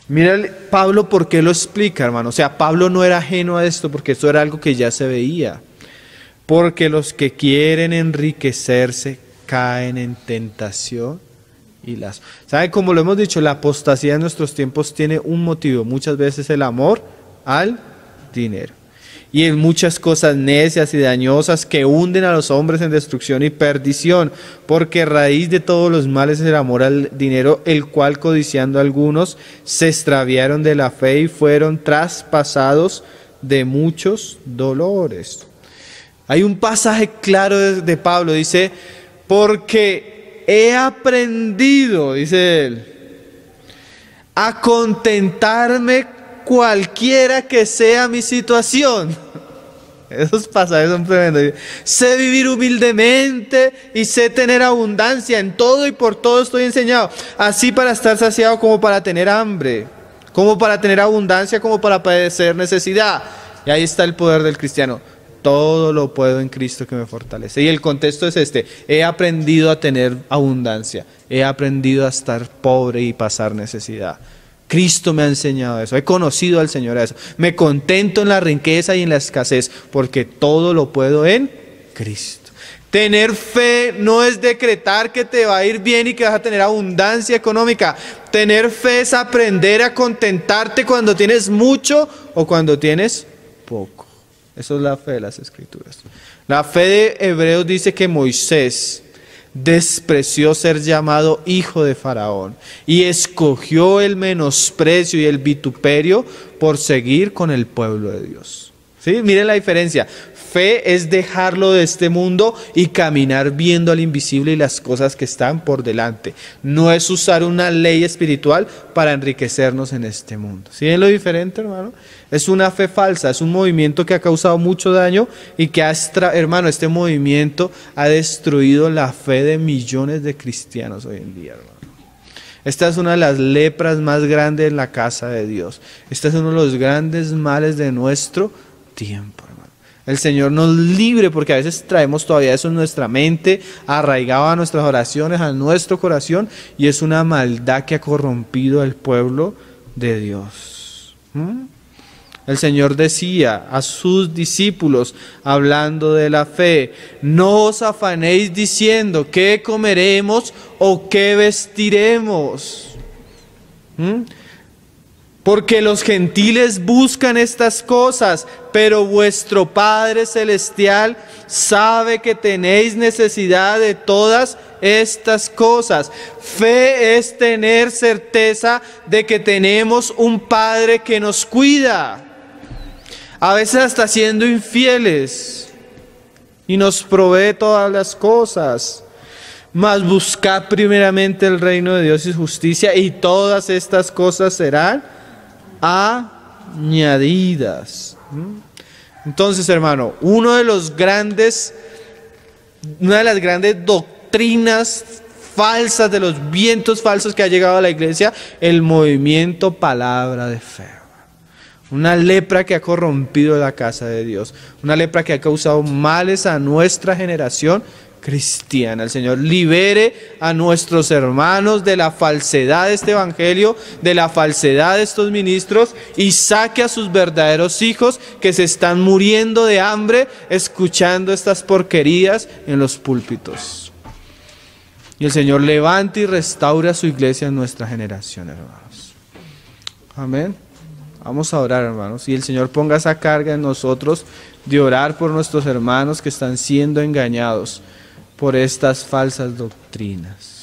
Mira Pablo por qué lo explica, hermano. O sea, Pablo no era ajeno a esto porque esto era algo que ya se veía. Porque los que quieren enriquecerse caen en tentación y las... ¿Saben? Como lo hemos dicho, la apostasía en nuestros tiempos tiene un motivo. Muchas veces el amor al dinero. Y en muchas cosas necias y dañosas que hunden a los hombres en destrucción y perdición, porque raíz de todos los males es el amor al dinero, el cual codiciando algunos se extraviaron de la fe y fueron traspasados de muchos dolores. Hay un pasaje claro de Pablo, dice: porque he aprendido, dice él, a contentarme cualquiera que sea mi situación. Esos pasajes son tremendos. Sé vivir humildemente y sé tener abundancia en todo y por todo estoy enseñado. Así para estar saciado como para tener hambre, como para tener abundancia, como para padecer necesidad. Y ahí está el poder del cristiano. Todo lo puedo en Cristo que me fortalece. Y el contexto es este: he aprendido a tener abundancia, he aprendido a estar pobre y pasar necesidad. Cristo me ha enseñado eso, he conocido al Señor a eso. Me contento en la riqueza y en la escasez, porque todo lo puedo en Cristo. Tener fe no es decretar que te va a ir bien y que vas a tener abundancia económica. Tener fe es aprender a contentarte cuando tienes mucho o cuando tienes poco. Eso es la fe de las Escrituras. La fe de Hebreos dice que Moisés despreció ser llamado hijo de Faraón y escogió el menosprecio y el vituperio por seguir con el pueblo de Dios. ¿Sí? Miren la diferencia. Fe es dejarlo de este mundo y caminar viendo al invisible y las cosas que están por delante. No es usar una ley espiritual para enriquecernos en este mundo. ¿Sí ven lo diferente, hermano? Es una fe falsa, es un movimiento que ha causado mucho daño y que hermano, este movimiento ha destruido la fe de millones de cristianos hoy en día, hermano. Esta es una de las lepras más grandes en la casa de Dios. Este es uno de los grandes males de nuestro tiempo, hermano. El Señor nos libre, porque a veces traemos todavía eso en nuestra mente, arraigado a nuestras oraciones, a nuestro corazón, y es una maldad que ha corrompido al pueblo de Dios. El Señor decía a sus discípulos, hablando de la fe: no os afanéis diciendo qué comeremos o qué vestiremos. Porque los gentiles buscan estas cosas, pero vuestro Padre Celestial sabe que tenéis necesidad de todas estas cosas. Fe es tener certeza de que tenemos un Padre que nos cuida. A veces hasta siendo infieles, y nos provee todas las cosas. Mas buscad primeramente el reino de Dios y justicia, y todas estas cosas serán añadidas. Entonces, hermano, una de las grandes doctrinas falsas, de los vientos falsos que ha llegado a la iglesia, el movimiento palabra de fe. Una lepra que ha corrompido la casa de Dios, una lepra que ha causado males a nuestra generación cristiana. El Señor libere a nuestros hermanos de la falsedad de este evangelio, de la falsedad de estos ministros, y saque a sus verdaderos hijos que se están muriendo de hambre escuchando estas porquerías en los púlpitos. Y el Señor levante y restaure a su iglesia en nuestra generación, hermanos. Amén. Vamos a orar, hermanos, y el Señor ponga esa carga en nosotros de orar por nuestros hermanos que están siendo engañados por estas falsas doctrinas.